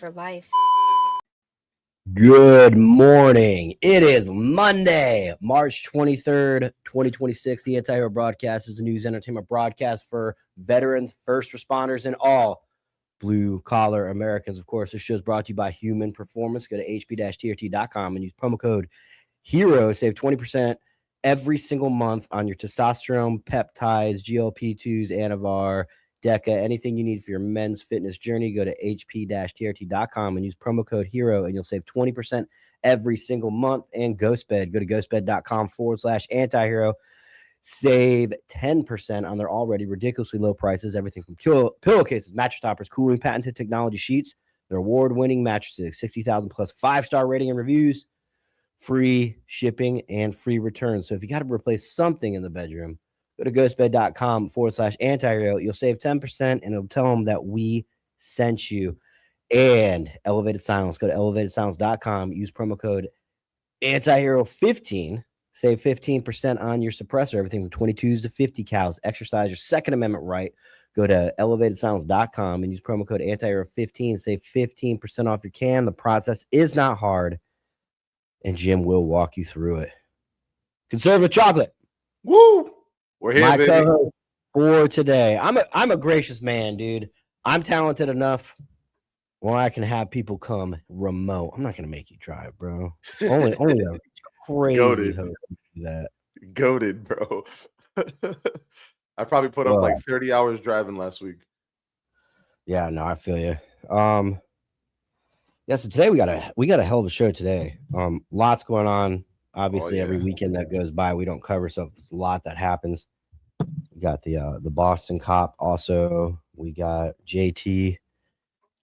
for life. Good morning. It is Monday, March 23rd, 2026. The Anti-Hero Broadcast is the news entertainment broadcast for veterans, first responders, and all blue-collar Americans. Of course, this show is brought to you by Human Performance. Go to hp-trt.com and use promo code HERO. Save 20% every single month on your testosterone, peptides, GLP-2s, Anavar, Deca, anything you need for your men's fitness journey. Go to hp-trt.com and use promo code HERO, and you'll save 20% every single month. And GhostBed, go to ghostbed.com/antihero. Save 10% on their already ridiculously low prices. Everything from pillowcases, mattress toppers, cooling, patented technology sheets, their award-winning mattresses, 60,000 plus 5-star rating and reviews, free shipping, and free returns. So if you got to replace something in the bedroom, go to ghostbed.com/antihero. You'll save 10%, and it'll tell them that we sent you. And Elevated Silence, go to elevatedsilence.com. Use promo code antihero15. Save 15% on your suppressor, everything from 22s to 50 cows. Exercise your Second Amendment right. Go to elevatedsilence.com and use promo code antihero15. Save 15% off your can. The process is not hard, and Jim will walk you through it. Conservative chocolate. Woo! We're here, My baby. co-host for today. I'm a gracious man, dude. I'm talented enough where I can have people come remote. I'm not gonna make you drive, bro. Only a crazy Goated. host can do that. Goated, bro. I probably put up like 30 hours driving last week. Yeah, no, I feel you. Yeah, so today we got a hell of a show today. Lots going on. Obviously, every weekend that goes by, we don't cover stuff. There's a lot that happens. We got the Boston cop. Also, we got JT,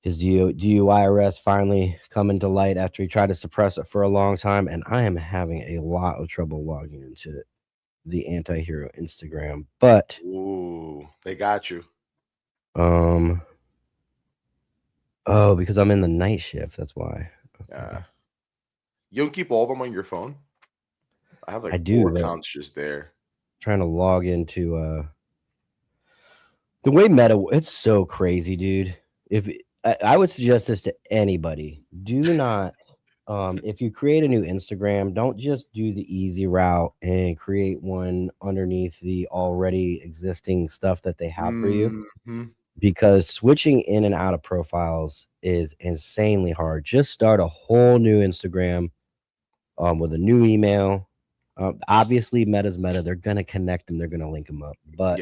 his DUI arrest finally coming to light after he tried to suppress it for a long time. And I am having a lot of trouble logging into the Anti-Hero Instagram. But ooh, they got you. Oh, because I'm in the night shift. That's why. Yeah. You don't keep all of them on your phone? I have like 4 accounts just there. Trying to log into the way Meta. It's so crazy, dude. If I would suggest this to anybody, do not. If you create a new Instagram, don't just do the easy route and create one underneath the already existing stuff that they have for you. Because switching in and out of profiles is insanely hard. Just start a whole new Instagram with a new email. Obviously, Meta's Meta. They're going to connect them. They're going to link them up. But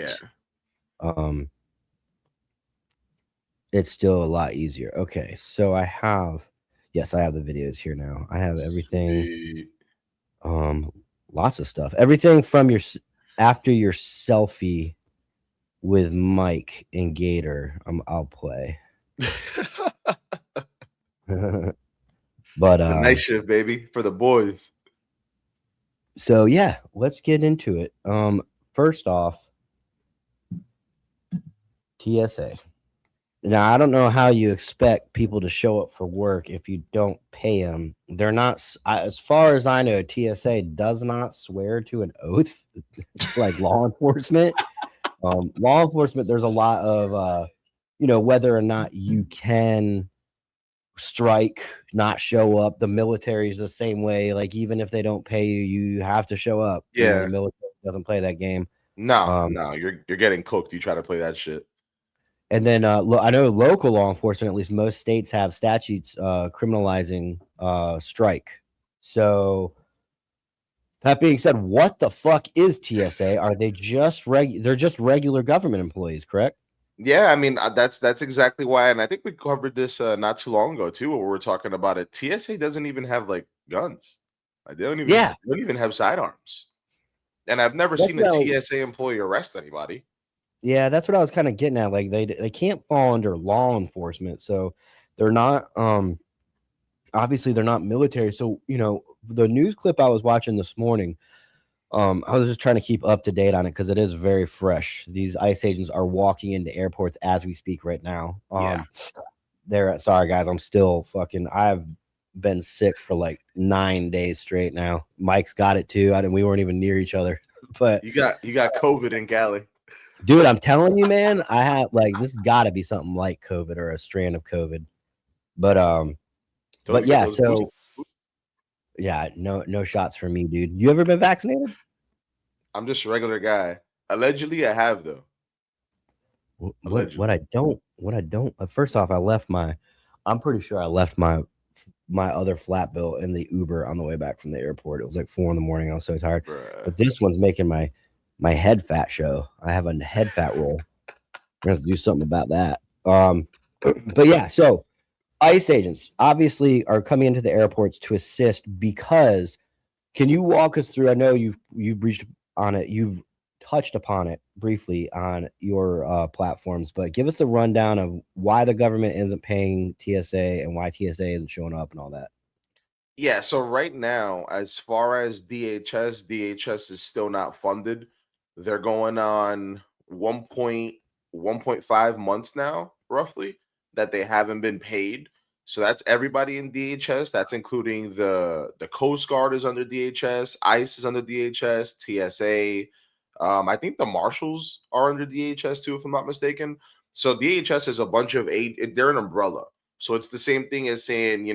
it's still a lot easier. Okay, so I have the videos here now. I have everything. Lots of stuff. Everything from after your selfie with Mike and Gator, I'll play. But night shift, baby, for the boys. So yeah, let's get into it. First off, TSA. Now, I don't know how you expect people to show up for work if you don't pay them. They're not, as far as I know, TSA does not swear to an oath like law enforcement. Law enforcement, there's a lot of, whether or not you can strike, not show up. The military is the same way. Like, even if they don't pay you, you have to show up. Yeah. The military doesn't play that game. No, you're getting cooked. You try to play that shit. And then I know local law enforcement, at least most states, have statutes criminalizing strike. So that being said, what the fuck is TSA? Are they just they're just regular government employees, correct? Yeah, I mean, that's exactly why. And I think we covered this not too long ago too, where we were talking about it. TSA doesn't even have like guns. Like, they don't even have sidearms. And I've never seen a TSA employee arrest anybody. Yeah, that's what I was kind of getting at. Like, they can't fall under law enforcement, so they're not. Obviously, they're not military. So the news clip I was watching this morning, I was just trying to keep up to date on it because it is very fresh. These ICE agents are walking into airports as we speak right now. Sorry guys, I'm still I've been sick for like 9 days straight now. Mike's got it too. We weren't even near each other. But you got COVID in Cali. Dude, I'm telling you, man, I have this has got to be something like COVID or a strand of COVID. Don't yeah, those so yeah, no shots for me, dude. You ever been vaccinated? I'm just a regular guy. Allegedly, I have though. What I don't first off, I'm pretty sure I left my other flat bill in the Uber on the way back from the airport. It was like 4 a.m. I was so tired. Bruh. But this one's making my head fat show. I have a head fat roll. We're gonna have to do something about that. But yeah, so ICE agents obviously are coming into the airports to assist because can you walk us through? I know you've reached on it, you've touched upon it briefly on your platforms, but give us a rundown of why the government isn't paying TSA and why TSA isn't showing up and all that. Yeah, so right now, as far as DHS is still not funded. They're going on 1.5 months now, roughly, that they haven't been paid. So that's everybody in DHS. That's including the Coast Guard is under DHS, ICE is under DHS, TSA. I think the marshals are under DHS too, if I'm not mistaken. So DHS is a bunch of aid. They're an umbrella. So it's the same thing as saying,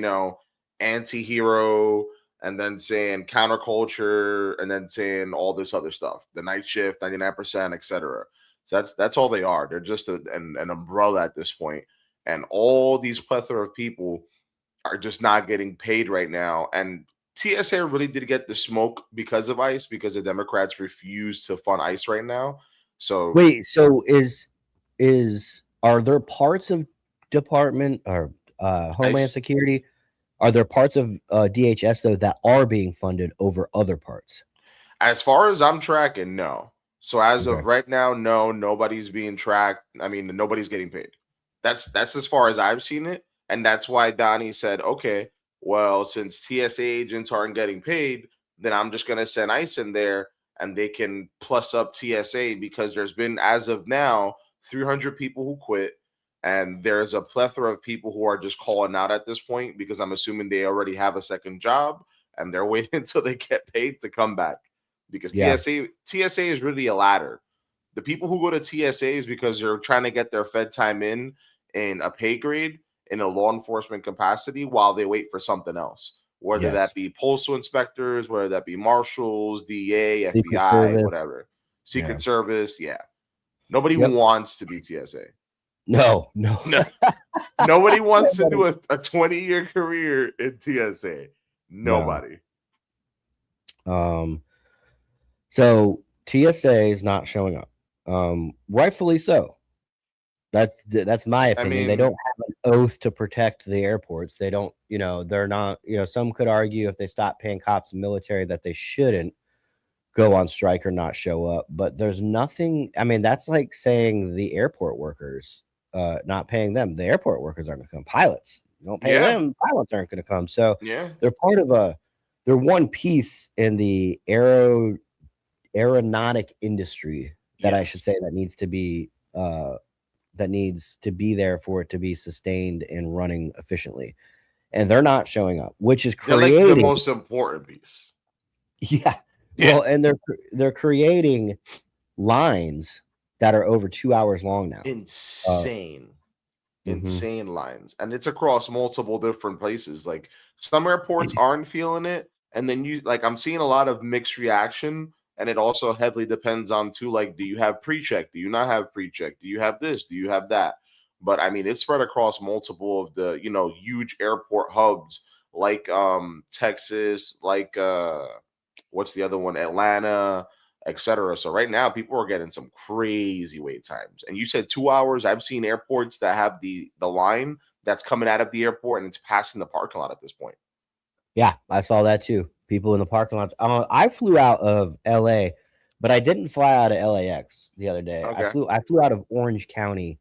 anti-hero, and then saying counterculture, and then saying all this other stuff, the night shift, 99%, etc. So that's all they are. They're just an umbrella at this point. And all these plethora of people are just not getting paid right now. And TSA really did get the smoke because of ICE, because the Democrats refuse to fund ICE right now. So wait, so are there parts of Department or Homeland ICE, Security? Are there parts of DHS though that are being funded over other parts? as far as I'm tracking, no. So as Okay. of right now, no, nobody's being tracked. I mean, nobody's getting paid. That's as far as I've seen it. And that's why Donnie said, okay, well, since TSA agents aren't getting paid, then I'm just gonna send ICE in there and they can plus up TSA, because there's been, as of now, 300 people who quit. And there's a plethora of people who are just calling out at this point, because I'm assuming they already have a second job and they're waiting until they get paid to come back. Because Yeah. TSA is really a ladder. The people who go to TSA is because they're trying to get their Fed time in a pay grade in a law enforcement capacity while they wait for something else, whether Yes. that be postal inspectors, whether that be marshals, DA, Secret FBI, Service. whatever, Secret Yeah. Service. Yeah, nobody Yep. wants to be TSA. No. Nobody wants to do a 20-year career in TSA. Nobody. So TSA is not showing up. Rightfully so. That's my opinion. They don't have an oath to protect the airports. They don't, they're not, some could argue if they stop paying cops and military that they shouldn't go on strike or not show up. But there's nothing. I mean, that's like saying the airport workers, not paying them. The airport workers aren't going to come. Pilots, you don't pay them, pilots aren't going to come. So they're part of they're one piece in the aeronautic industry that I should say that needs to be there for it to be sustained and running efficiently. And they're not showing up, which is creating like the most important piece. Yeah. Well, and they're creating lines that are over 2 hours long now. Insane lines. And it's across multiple different places. Like some airports aren't feeling it. And then I'm seeing a lot of mixed reaction. And it also heavily depends on too, like, do you have pre-check? Do you not have pre-check? Do you have this? Do you have that? But I mean, it's spread across multiple of the, huge airport hubs, like Texas, like what's the other one? Atlanta, etc. So right now, people are getting some crazy wait times. And you said 2 hours. I've seen airports that have the line that's coming out of the airport and it's passing the parking lot at this point. Yeah, I saw that too. People in the parking lot. I flew out of LA, but I didn't fly out of LAX the other day. Okay. I flew out of Orange County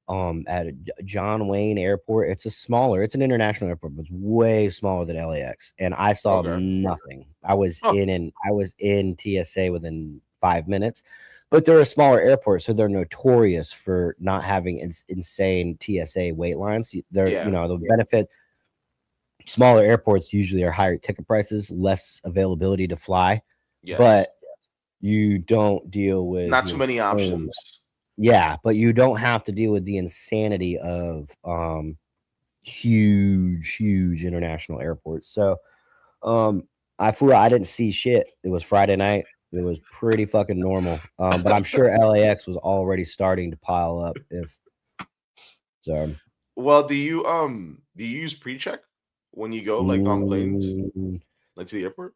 at John Wayne Airport. It's an international airport, but it's way smaller than LAX. And I saw nothing. I was in TSA within 5 minutes, but they're a smaller airport, so they're notorious for not having insane TSA wait lines. They're the benefit. Smaller airports usually are higher ticket prices, less availability to fly, but you don't deal with not too many options. Yeah, but you don't have to deal with the insanity of huge international airport. So I flew out. I didn't see shit. It was Friday night. It was pretty fucking normal. But I'm sure LAX was already starting to pile up. Well, do you use pre-check when you go like on planes, like to the airport?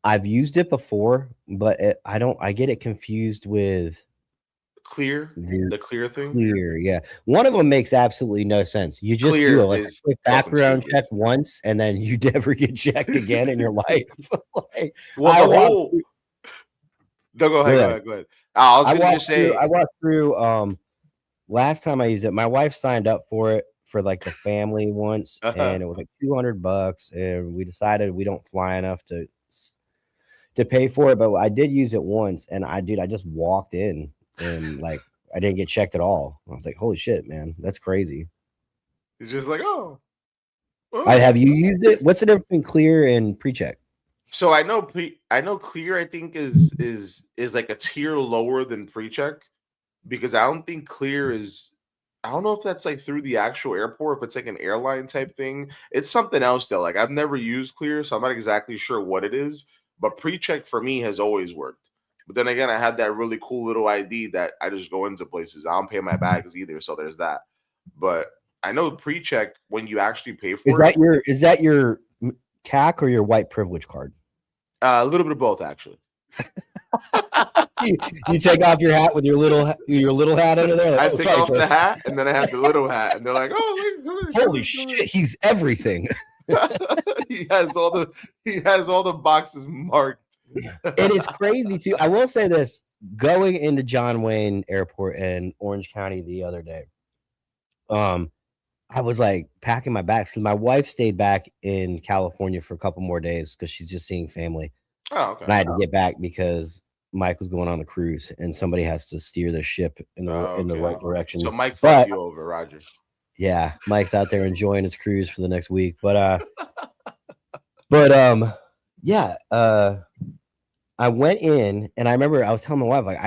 I've used it before, but I get it confused with the clear thing. Clear, yeah. One of them makes absolutely no sense. You just Clear do a quick background stupid. check once, and then you never get checked again in your life. Like, well, the whole. No, go ahead. I was gonna just say I walked through. Last time I used it, my wife signed up for it for like the family once, and it was like $200, and we decided we don't fly enough to pay for it, but I did use it once, and I just walked in and like I didn't get checked at all. I was like, holy shit, man, that's crazy. It's just like, oh. Have you used it? What's the difference between clear and pre-check? So I know clear, I think is like a tier lower than pre-check, because I don't think clear is, I don't know if that's like through the actual airport, if it's like an airline type thing. It's something else though. Like I've never used clear, so I'm not exactly sure what it is, but pre-check for me has always worked. But then again, I have that really cool little ID that I just go into places. I don't pay my bags either, so there's that. But I know pre-check, when you actually pay for it. Is that your CAC or your white privilege card? A little bit of both, actually. you take off your hat with your little hat under there. Like, I take off the hat, and then I have the little hat, and they're like, "Oh, holy shit, he's everything." he has all the boxes marked. And it's crazy too. I will say this: going into John Wayne Airport in Orange County the other day, I was like packing my bags because my wife stayed back in California for a couple more days because she's just seeing family. Oh, okay. And I had to get back because Mike was going on the cruise, and somebody has to steer the ship in the right direction. So Mike fucked you over, Roger. Yeah, Mike's out there enjoying his cruise for the next week. But I went in, and I remember I was telling my wife, like,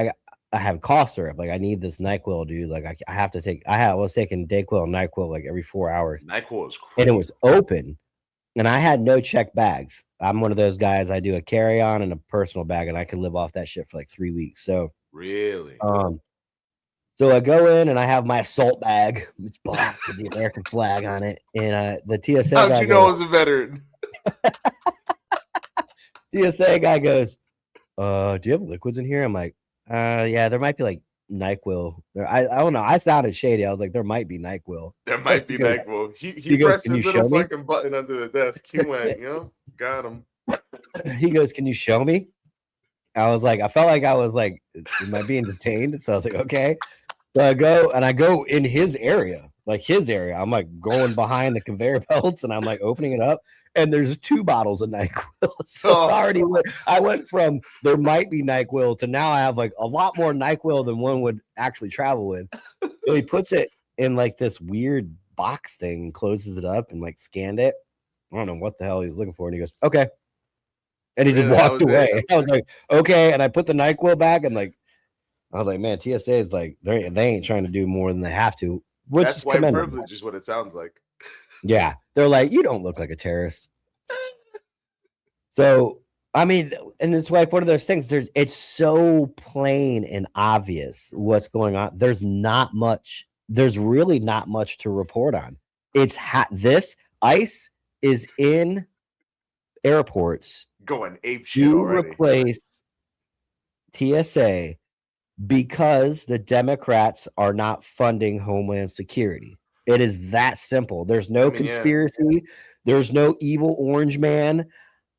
I have cough syrup. Like, I need this NyQuil, dude. Like, I have to take. I was taking Dayquil and NyQuil like every 4 hours. NyQuil is crazy. And it was open, and I had no checked bags. I'm one of those guys. I do a carry-on and a personal bag, and I could live off that shit for like 3 weeks. So really, so I go in and I have my assault bag. It's black with the American flag on it, and the TSA. How'd you know I was a veteran? TSA guy goes, "Do you have liquids in here?" I'm like, yeah, there might be like NyQuil. I don't know. I sounded shady. I was like, there might be NyQuil. There might be NyQuil. He pressed his little fucking button under the desk. He went, got him. He goes, "Can you show me?" I was like, I felt like I was like, am I being detained? So I was like, okay. So I go in his area, like his area. I'm like going behind the conveyor belts, and I'm like opening it up, and there's 2 bottles of NyQuil. So I went from there might be NyQuil to now I have like a lot more NyQuil than one would actually travel with. So he puts it in like this weird box thing and closes it up and like scanned it. I don't know what the hell he was looking for, and he goes, "Okay." And he just walked away. I was like, okay. And I put the NyQuil back, and like, I was like, man, TSA is like, they ain't trying to do more than they have to. Which that's white privilege is what it sounds like. Yeah. They're like, you don't look like a terrorist. So, I mean, and it's like one of those things. It's so plain and obvious what's going on. There's really not much to report on. It's this ICE is in airports going ape shit already. Replace TSA because the Democrats are not funding Homeland Security. It is that simple. There's no conspiracy. Yeah. There's no evil orange man.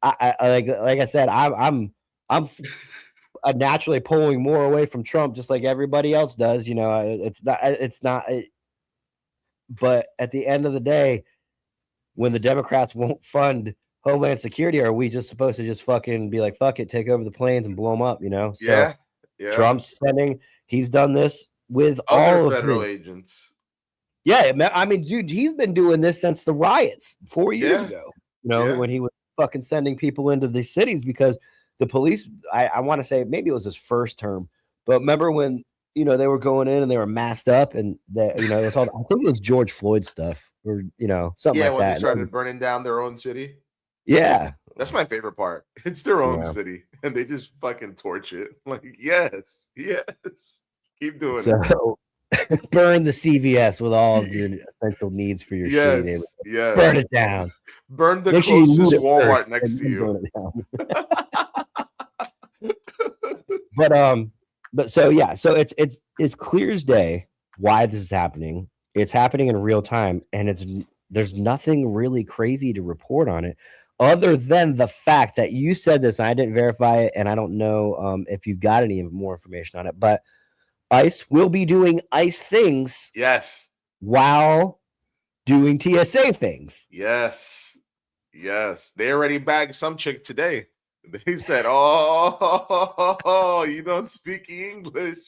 Like I said, I'm naturally pulling more away from Trump, just like everybody else does. It's not. But at the end of the day, when the Democrats won't fund Homeland Security, are we just supposed to just fucking be like, fuck it, take over the planes and blow them up? So yeah. Trump's he's done this with other federal agents. Yeah, I mean, dude, he's been doing this since the riots 4 years ago. When he was fucking sending people into these cities because the police. I want to say maybe it was his first term, but remember when you know, they were going in and they were masked up, and that, you know, it was all, I think it was George Floyd stuff, or you know, something like when that. they started burning down their own city. Yeah, that's my favorite part. It's their own Yeah. city, and they just fucking torch it. Like, yes, keep doing it. So burn the CVS with all of your essential needs for your shitty neighborhood. Yes. Burn it down. Burn the Make sure you closest loot it Walmart first, next and to then you. burn it down. But so yeah, so it's clear as day why this is happening. It's happening in real time, and there's nothing really crazy to report on it, other than the fact that you said this. And I didn't verify it, and I don't know if you've got any more information on it. But ICE will be doing ICE things, yes, while doing TSA things. Yes. They already bagged some chick today. They said, "Oh, you don't speak English,"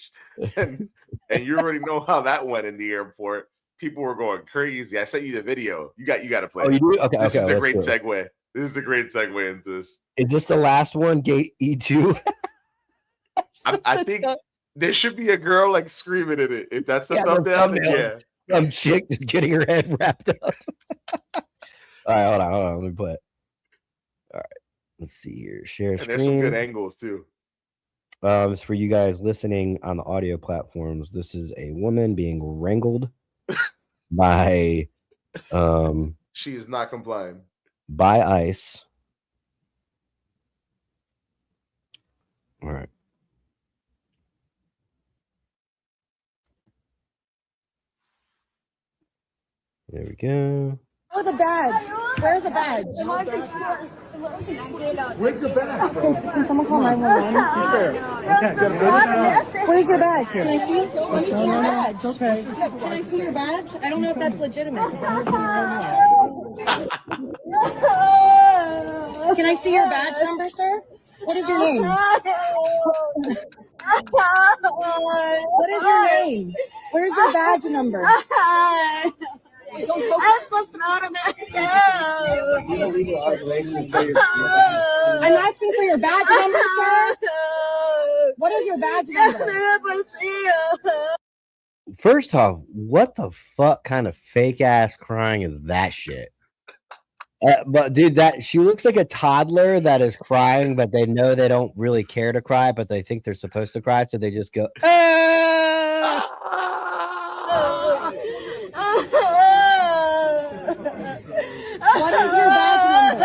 and you already know how that went in the airport. People were going crazy. I sent you the video. You got to play. Oh, you do? Okay. This is a great do it. segue. This is a great segue into this. Is this the last one? Gate E2. I think there should be a girl like screaming in it. If that's the thumbnail, some chick just getting her head wrapped up. All right, hold on. Let me play it. All right. Let's see here. Share screen. And there's some good angles too. It's for you guys listening on the audio platforms. This is a woman being wrangled by she is not complying. By ICE. All right. There we go. Oh, the badge. Where's the badge? Where's the badge? Can someone call 911? Where's your badge? Can I see? Let me see your badge. Okay. Can I see your badge? I don't know if that's legitimate. Can I see your badge number, sir? What is your name? What is your name? Where's your badge number? I'm asking for your badge number, sir. What is your badge number? First off, what the fuck kind of fake ass crying is that shit? But dude, that she looks like a toddler that is crying, but they know they don't really care to cry, but they think they're supposed to cry, so they just go. Ah! What is your badge number?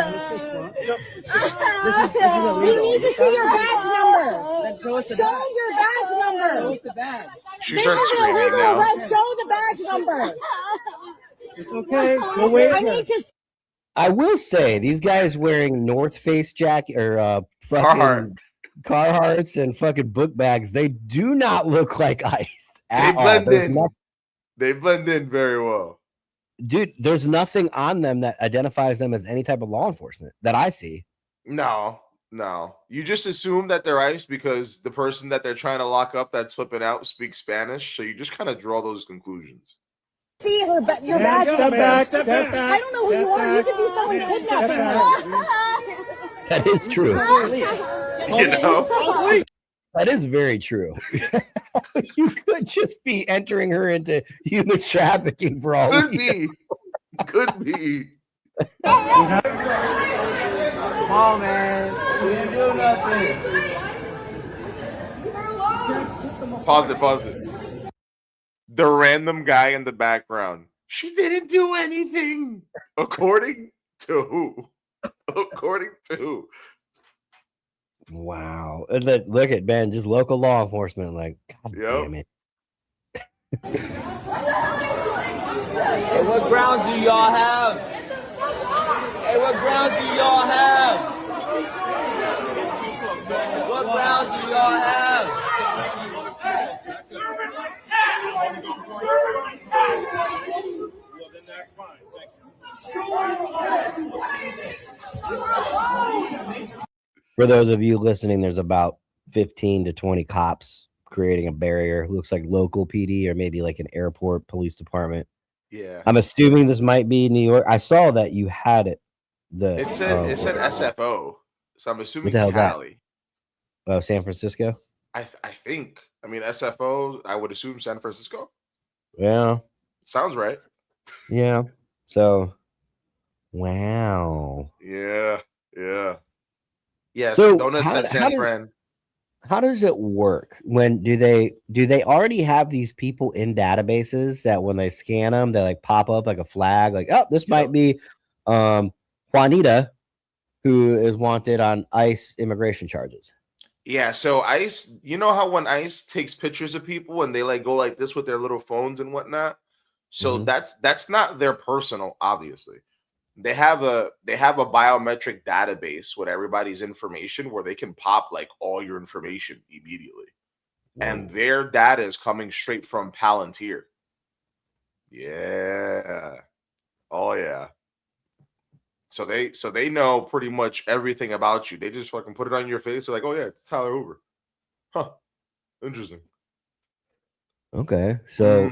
We need to see your badge number. Show your badge number. She starts screaming now. Show the badge number. It's okay. We'll wait. I need to. I will say these guys wearing North Face jacket or fucking Carhartts and fucking book bags. They do not look like ICE. They blend in. They blend in very well. Dude, there's nothing on them that identifies them as any type of law enforcement that I see. No. You just assume that they're ICE because the person that they're trying to lock up that's flipping out speaks Spanish. So you just kind of draw those conclusions. See your badge number. Step back. I don't know who you are. You could be someone kidnapping her. That is true. You know? That is very true. You could just be entering her into human trafficking for all Could be. Come on, man. We didn't do nothing. Pause it. The random guy in the background. She didn't do anything. According to who? Wow. And then look at Ben, just local law enforcement. Like, God damn it. Hey, what grounds do y'all have? What grounds do y'all have? For those of you listening, there's about 15 to 20 cops creating a barrier. Looks like local PD or maybe like an airport police department. Yeah. I'm assuming this might be New York. I saw that you had it. It said SFO. So I'm assuming what the hell Cali. Oh, San Francisco? I think. I mean, SFO. I would assume San Francisco. Yeah. Sounds right. Yeah. So, wow. Yeah. Yes. So Donuts at San Fran. How does it work? When do they already have these people in databases that when they scan them, they like pop up like a flag, like, oh, this might be Juanita, who is wanted on ICE immigration charges. Yeah, so ICE, you know how when ICE takes pictures of people and they like go like this with their little phones and whatnot? So that's not their personal, obviously. They have a biometric database with everybody's information where they can pop like all your information immediately. And their data is coming straight from Palantir. Yeah. Oh yeah. So they know pretty much everything about you. They just fucking put it on your face. They're like, oh yeah, it's Tyler Hoover. Huh. Interesting. Okay. So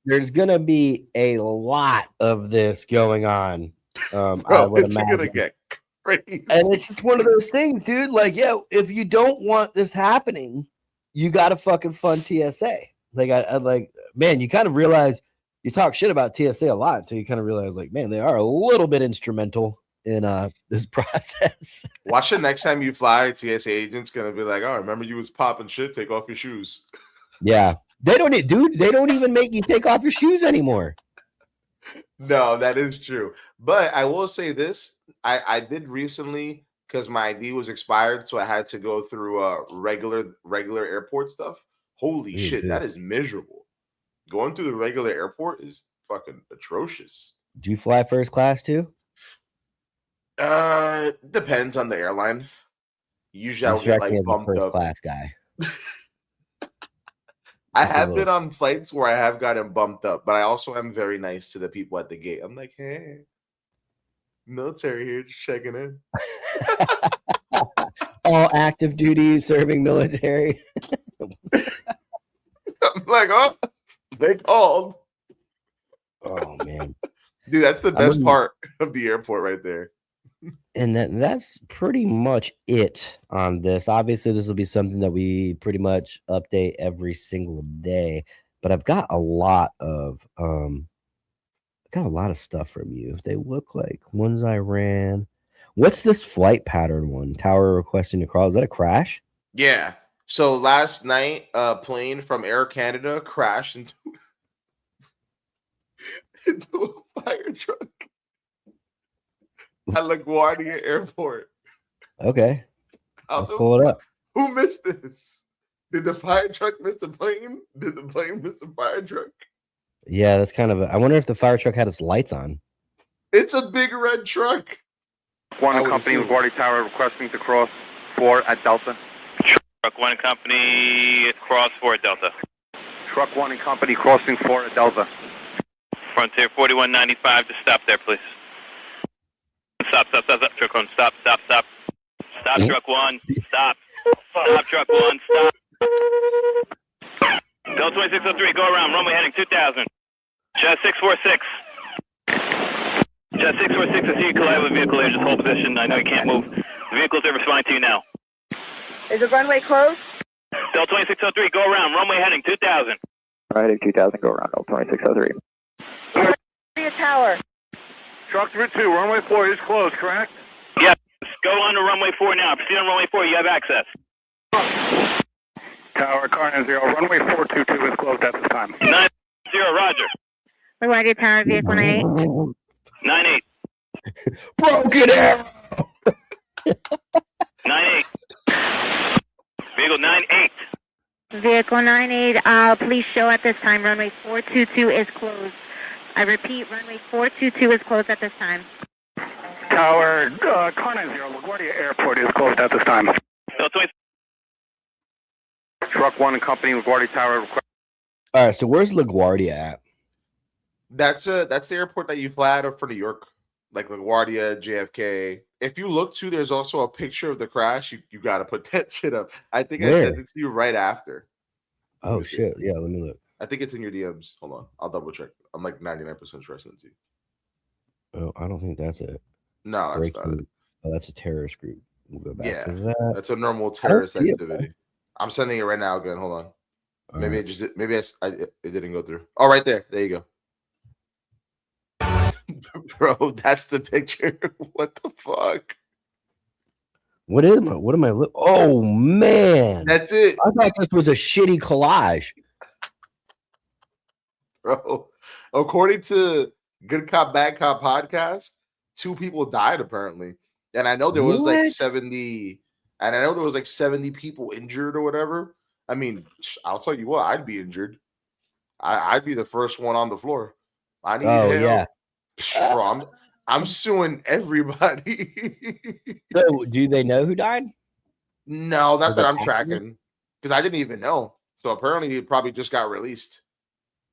there's gonna be a lot of this going on. Bro, I would it's imagine. gonna get crazy. And it's just one of those things, dude. Like, yeah, if you don't want this happening, you gotta fucking fund TSA. Like, I like, man, you kind of realize you talk shit about TSA a lot until you kind of realize, like, man, they are a little bit instrumental in this process. Watch it next time you fly. TSA agent's gonna be like, "Oh, remember you was popping shit? Take off your shoes." Yeah, they don't even make you take off your shoes anymore. No, that is true. But I will say this: I did recently, because my ID was expired, so I had to go through regular airport stuff. Holy shit, that is miserable. Going through the regular airport is fucking atrocious. Do you fly first class too? Depends on the airline. Usually I would get like bumped first up. Class guy. I have been on flights where I have gotten bumped up, but I also am very nice to the people at the gate. I'm like, hey, military here, just checking in. All active duty, serving military. I'm like, oh, they called. Oh man, dude, that's the best part of the airport right there. And that's pretty much it on this. Obviously, this will be something that we pretty much update every single day. But I've got a lot of stuff from you. They look like ones I ran. What's this flight pattern one? Tower requesting to crawl. Is that a crash? Yeah. So last night, a plane from Air Canada crashed into a fire truck at LaGuardia Airport. Okay. Let's pull it up. Who missed this? Did the fire truck miss the plane? Did the plane miss the fire truck? Yeah, that's kind of I wonder if the fire truck had its lights on. It's a big red truck. One company LaGuardia Tower requesting to cross 4 at Delta. Truck 1 company cross 4 at Delta. Truck 1 and company crossing 4 at Delta. Frontier 4195 to stop there, please. Stop, truck 1, stop. Stop, truck 1, stop. Stop, truck 1, stop. Delta 2603, go around, runway heading 2000. Jet 646. Jet 646, I see you collide with a vehicle there, just hold position. I know you can't move. The vehicles are responding to you now. Is the runway closed? Delta 2603, go around, runway heading 2000. Heading 2000, go around, Delta 2603. Tower. Truck 2, runway 4 is closed, correct? Yes, go on to runway 4 now. Proceed on runway 4, you have access. Tower, car 90, runway 422 is closed at this time. 90, roger. LaGuardia Tower, vehicle 98. 98. Broken arrow. 98. Vehicle 98. Vehicle 98, please show at this time. Runway 422 is closed. I repeat, runway 422 is closed at this time. Tower, car 90, LaGuardia Airport is closed at this time. Truck 1 and company LaGuardia Tower. All right, so where's LaGuardia at? That's the airport that you fly out of for New York, like LaGuardia, JFK. If you look too, there's also a picture of the crash. You got to put that shit up. I think I sent it to you right after. Oh shit! Yeah, let me look. I think it's in your DMs. Hold on, I'll double check. I'm like 99% sure I sent it to you. Oh, I don't think that's it. No, that's not it. Oh, that's a terrorist group. We'll go back to that. that. That's a normal terrorist activity. I'm sending it right now again. Hold on. Maybe it just maybe it didn't go through. Oh, right there. There you go. Bro, that's the picture. What the fuck? What am I? Oh man, That's it, I thought this was a shitty collage, bro. According to Good Cop Bad Cop podcast, 2 people died apparently, and I know there was like What? 70, and I know there was like 70 people injured or whatever. I mean, I'll tell you what, I'd be injured. I'd be the first one on the floor. I need help. Yeah. Bro, I'm suing everybody. So, do they know who died? No, not that I'm tracking, because I didn't even know. So apparently, it probably just got released.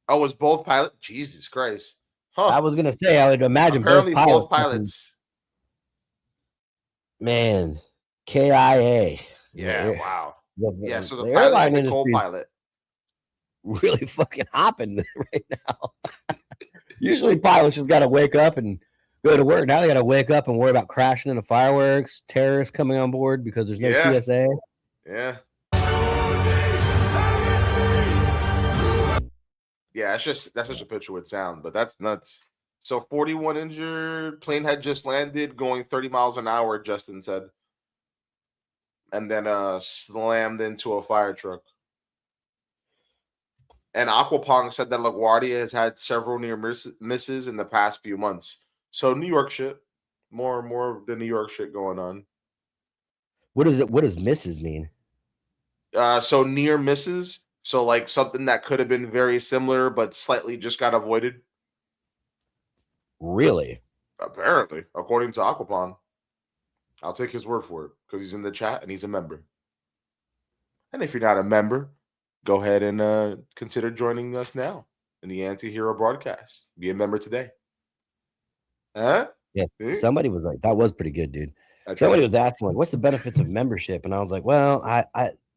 Oh, it was both pilots? Jesus Christ! Huh? I was gonna say, I would imagine apparently both pilots. Man, KIA. Yeah, wow. Yeah, so the airline pilot and the industry co-pilot really fucking hopping right now. Usually pilots just got to wake up and go to work. Now they got to wake up and worry about crashing into fireworks, terrorists coming on board because there's no TSA. Yeah. Yeah, that's such a picture with sound, but that's nuts. So 41 injured, plane had just landed going 30 miles an hour, Justin said. And then slammed into a fire truck. And Aquapong said that LaGuardia has had several near misses in the past few months. So New York shit. More and more of the New York shit going on. What is it? What does misses mean? So near misses. So like something that could have been very similar but slightly just got avoided. Really? Apparently, according to Aquapong. I'll take his word for it because he's in the chat and he's a member. And if you're not a member, go ahead and consider joining us now in the Anti-Hero broadcast. Be a member today. Huh? Yeah. Somebody was like, that was pretty good, dude. That's Somebody right. was asking, like, what's the benefits of membership? And I was like, well,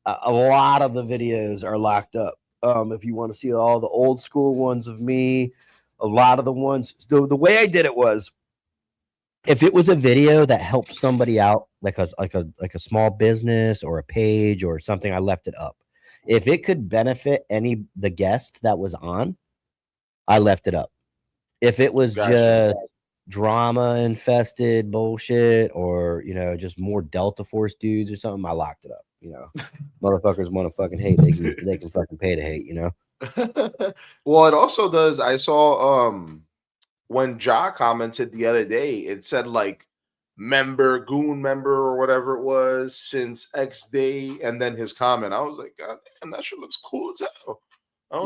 a lot of the videos are locked up. If you want to see all the old school ones of me, a lot of the ones, the way I did it was, if it was a video that helped somebody out, like a small business or a page or something, I left it up. If it could benefit the guest that was on, I left it up. If it was just drama infested bullshit or just more Delta Force dudes or something, I locked it up. Motherfuckers want to fucking hate, they can fucking pay to hate. Well, it also does. I saw when Ja commented the other day, it said like goon member or whatever it was since X day, and then his comment. I was like, God damn, that shit looks cool as hell.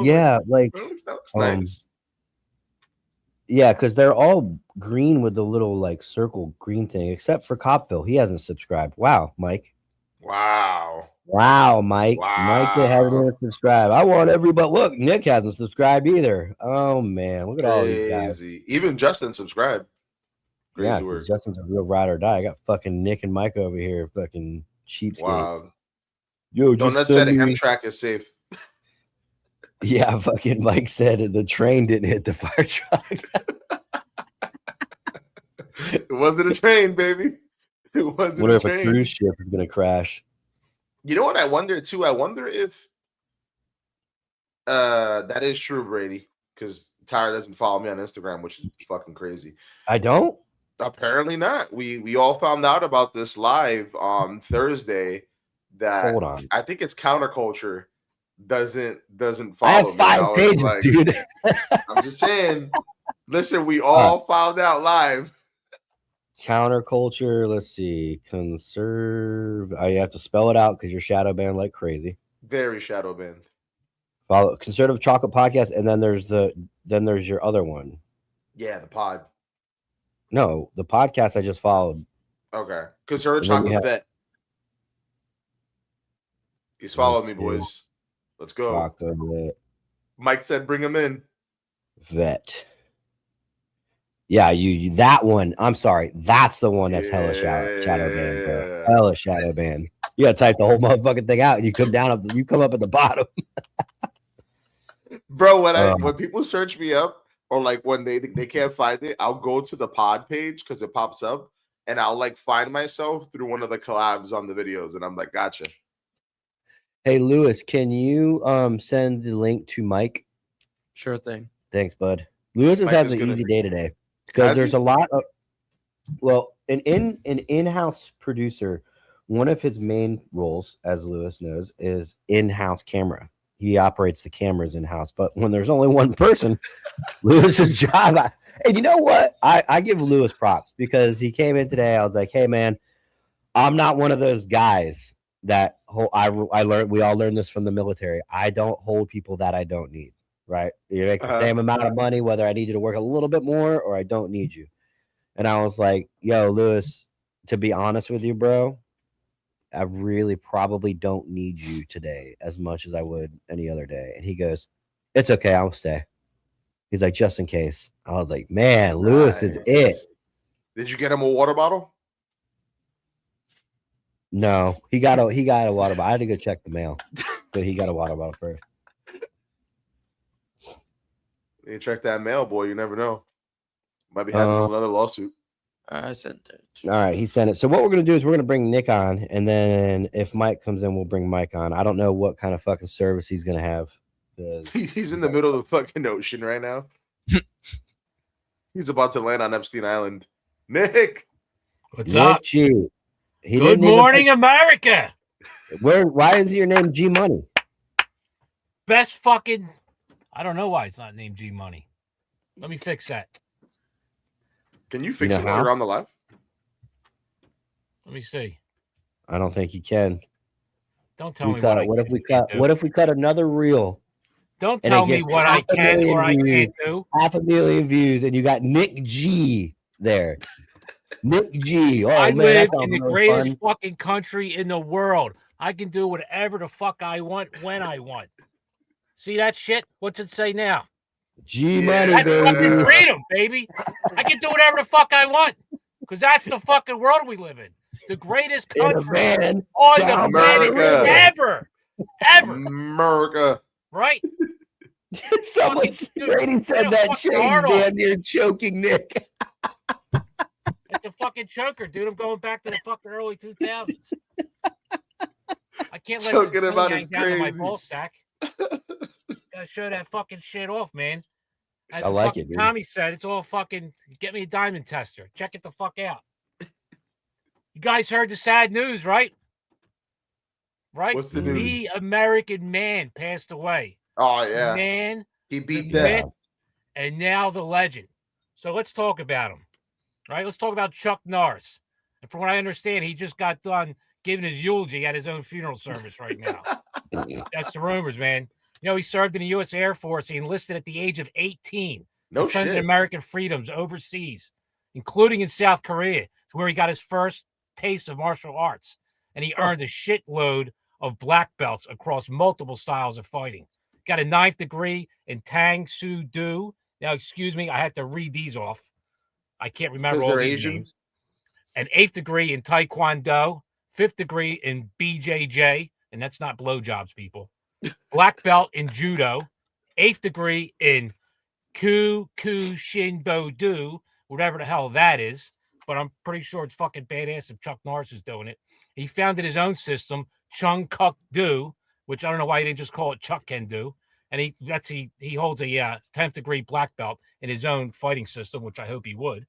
Yeah, like that looks nice. Yeah, because they're all green with the little like circle green thing, except for Copville. He hasn't subscribed. Wow, Mike. Wow, Mike. Wow. Mike hasn't subscribed. I want everybody. Look, Nick hasn't subscribed either. Oh man, look at all these guys. Even Justin subscribed. Yeah, because Justin's a real ride or die. I got fucking Nick and Mike over here, fucking cheapskates. Wow. Yo, Donut said Amtrak is safe. Yeah, fucking Mike said the train didn't hit the fire truck. It wasn't a train, baby. It wasn't what a if train. A cruise ship is gonna crash? You know what I wonder too? I wonder if that is true, Brady, because Tyra doesn't follow me on Instagram, which is fucking crazy. I don't? Apparently not. We all found out about this live on Thursday. That Hold on. I think it's Counterculture doesn't follow. I have 5 pages, like, dude. I'm just saying. Listen, we all found out live. Counterculture. Let's see. Conserve. You have to spell it out because you're shadow banned like crazy. Very shadow banned. Follow Conservative Chocolate Podcast, and then there's your other one. Yeah, the pod. No, the podcast I just followed. Okay, Conservative Chocolate Vet. He's following me, boys. Let's go. Chocolate. Mike said, "Bring him in." Vet. Yeah, you that one. I'm sorry, that's the one that's hella shadow banned, bro. Hella shadow banned. You gotta type the whole motherfucking thing out, and you come up at the bottom. Bro, when people search me up, or like when they can't find it, I'll go to the pod page because it pops up, and I'll like find myself through one of the collabs on the videos, and I'm like, gotcha. Hey, Lewis, can you send the link to Mike? Sure thing. Thanks, bud. Lewis has Mike had is an gonna- easy day today because Has there's he? a lot of an in-house producer. One of his main roles, as Lewis knows, is in-house camera. He operates the cameras in-house, but when there's only one person, Lewis's job. And you know what? I give Lewis props because he came in today. I was like, hey man, I'm not one of those guys that I learned. We all learned this from the military. I don't hold people that I don't need. Right? You make the same amount of money, whether I need you to work a little bit more or I don't need you. And I was like, yo, Lewis, to be honest with you, bro, I really probably don't need you today as much as I would any other day. And he goes, it's okay, I'll stay. He's like, just in case. I was like, man, Lewis is it. Did you get him a water bottle? No, he got a water bottle. I had to go check the mail, but he got a water bottle first. You check that mail, boy. You never know. Might be having another lawsuit. I sent it. All right, he sent it. So what we're gonna do is we're gonna bring Nick on, and then if Mike comes in, we'll bring Mike on. I don't know what kind of fucking service he's gonna have. He's in the middle of the fucking ocean right now. He's about to land on Epstein Island. Nick, what's up? G. Good morning, America. Why is your name G Money? Best fucking. I don't know why it's not named G Money. Let me fix that. Can you fix it while you're on the live? Let me see. I don't think you can. Don't tell me what if we cut? What if we cut another reel? Don't tell me what I can or I can't do. 500,000 views, and you got Nick G there. Nick G. Oh, I man, live in the really greatest fucking country in the world. I can do whatever the fuck I want when I want. See that shit? What's it say now? G Money, That's baby. fucking freedom, baby. I can do whatever the fuck I want because that's the fucking world we live in. The greatest country on the planet ever. America. Right? Someone Brady said that Shane's damn near choking Nick. It's a fucking choker, dude. I'm going back to the fucking early 2000s. I can't let Choking him out hang is down to my crazy. ball sack. Gotta show that fucking shit off, man. As I like it, dude. Tommy said, it's all fucking get me a diamond tester. Check it the fuck out. You guys heard the sad news, right? Right? What's the news? The American man passed away. Oh, yeah. The man, He beat the that. myth, and now the legend. So let's talk about him. All right, let's talk about Chuck Norris. And from what I understand, he just got done giving his eulogy at his own funeral service right now. That's the rumors, man. You know, he served in the U.S. Air Force. He enlisted at the age of 18. No defended shit. American freedoms overseas, including in South Korea, where he got his first taste of martial arts. And he earned a shitload of black belts across multiple styles of fighting. Got a 9th degree in Tang Soo Do. Now, excuse me, I had to read these off. I can't remember all these names. An 8th degree in Taekwondo, 5th degree in BJJ, and that's not blowjobs, people. Black belt in Judo, 8th degree in Shinbo Do, whatever the hell that is. But I'm pretty sure it's fucking badass if Chuck Norris is doing it. He founded his own system, Chung Kuk Do, which I don't know why he didn't just call it Chuck Can Do. And he holds a 10th degree black belt in his own fighting system, which I hope he would.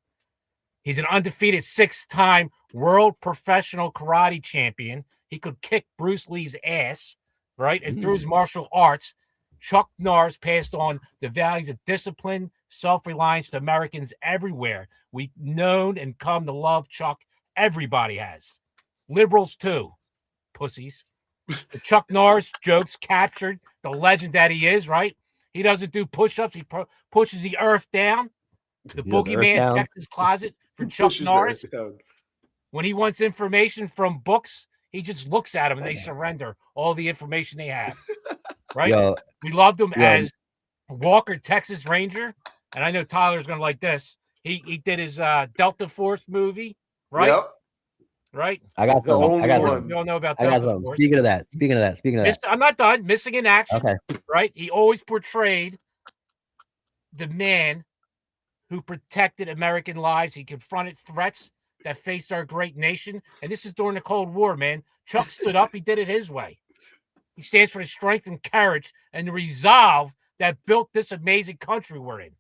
He's an undefeated 6-time world professional karate champion. He could kick Bruce Lee's ass, right? And through his martial arts, Chuck Norris passed on the values of discipline, self-reliance to Americans everywhere. We've known and come to love Chuck. Everybody has. Liberals, too. Pussies. The Chuck Norris jokes captured the legend that he is, right? He doesn't do push-ups. He pushes the earth down. The boogeyman checks his closet for Chuck Norris. When he wants information from books, he just looks at them and they surrender all the information they have. Right? Yo, we loved him as Walker, Texas Ranger. And I know Tyler's going to like this. He did his Delta Force movie, right? Yep. Right? I got the only I got one. We all know about I got Delta one. Force. Speaking of that. I'm not done. Missing in action. Okay. Right? He always portrayed the man who protected American lives. He confronted threats that faced our great nation. And this is during the Cold War, man. Chuck stood up. He did it his way. He stands for the strength and courage and the resolve that built this amazing country we're in.